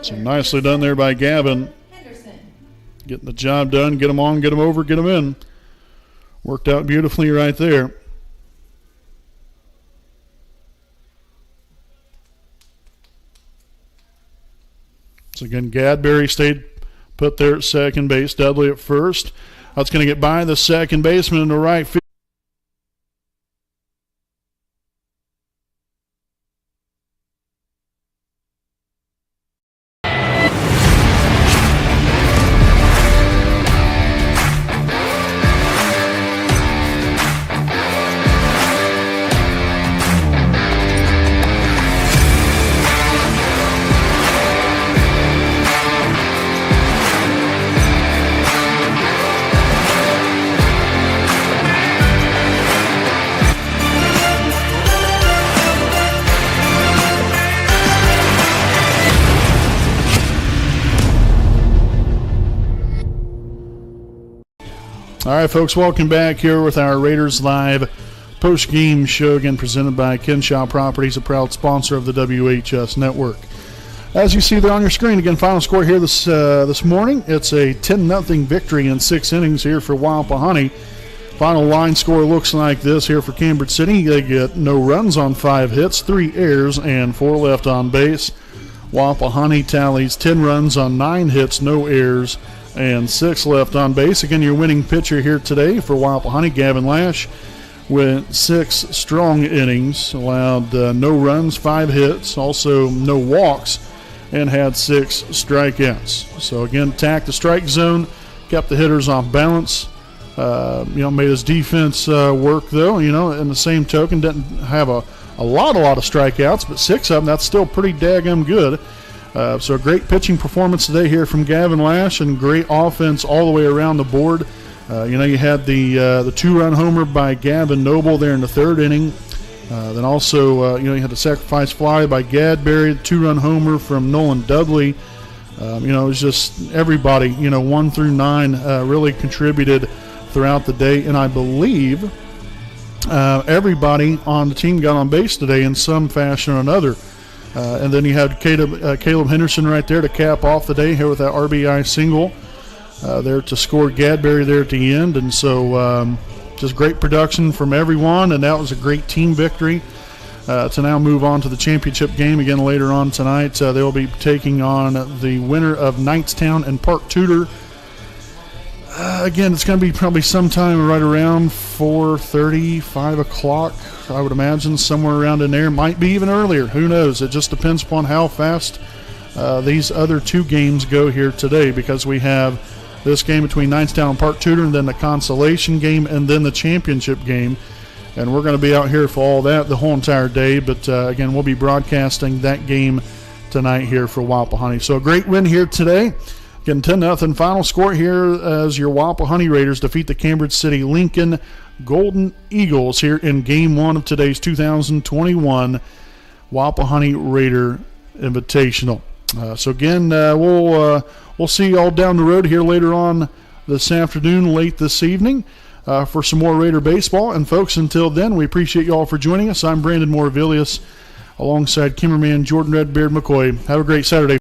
So nicely done there by Gavin. Getting the job done, get them on, get them over, get them in. Worked out beautifully right there. So again, Gadberry stayed put there at second base, Dudley at first. That's going to get by the second baseman in the right field. All right, folks, welcome back here with our Raiders Live post-game show, again presented by Kenshaw Properties, a proud sponsor of the WHS Network. As you see there on your screen, again, final score here this morning, it's a 10-0 victory in 6 innings here for Wapahani. Final line score looks like this here for Cambridge City. They get no runs on 5 hits, 3 errors, and 4 left on base. Wapahani tallies 10 runs on 9 hits, no errors, and 6 left on base. Again, your winning pitcher here today for Wapahani, Gavin Lash, went 6 strong innings, allowed no runs, 5 hits, also no walks, and had 6 strikeouts. So again, attacked the strike zone, kept the hitters off balance. Made his defense work though. In the same token, didn't have a lot of strikeouts, but 6 of them, that's still pretty daggum good. So a great pitching performance today here from Gavin Lash, and great offense all the way around the board. You had the 2-run homer by Gavin Noble there in the 3rd inning. Then also, you had the sacrifice fly by Gadberry, the 2-run homer from Nolan Dudley. It was just everybody, 1 through 9 really contributed throughout the day. And I believe everybody on the team got on base today in some fashion or another. And then you had Caleb Henderson right there to cap off the day here with that RBI single there to score Gadberry there at the end. And so just great production from everyone, and that was a great team victory to now move on to the championship game again later on tonight. They'll be taking on the winner of Knightstown and Park Tudor. Again, it's going to be probably sometime right around 4:30, 5 o'clock, I would imagine, somewhere around in there. Might be even earlier. Who knows? It just depends upon how fast these other 2 games go here today, because we have this game between Knightstown and Park Tudor, and then the consolation game, and then the championship game. And we're going to be out here for all that the whole entire day. But, again, we'll be broadcasting that game tonight here for Wapahani. So a great win here today. Again, 10-0 final score here as your Wapahani Raiders defeat the Cambridge City Lincoln Golden Eagles here in Game 1 of today's 2021 Wapahani Raider Invitational. So again, we'll see you all down the road here later on this afternoon, late this evening, for some more Raider baseball. And folks, until then, we appreciate you all for joining us. I'm Brandon Moravilius, alongside cameraman Jordan Redbeard McCoy. Have a great Saturday.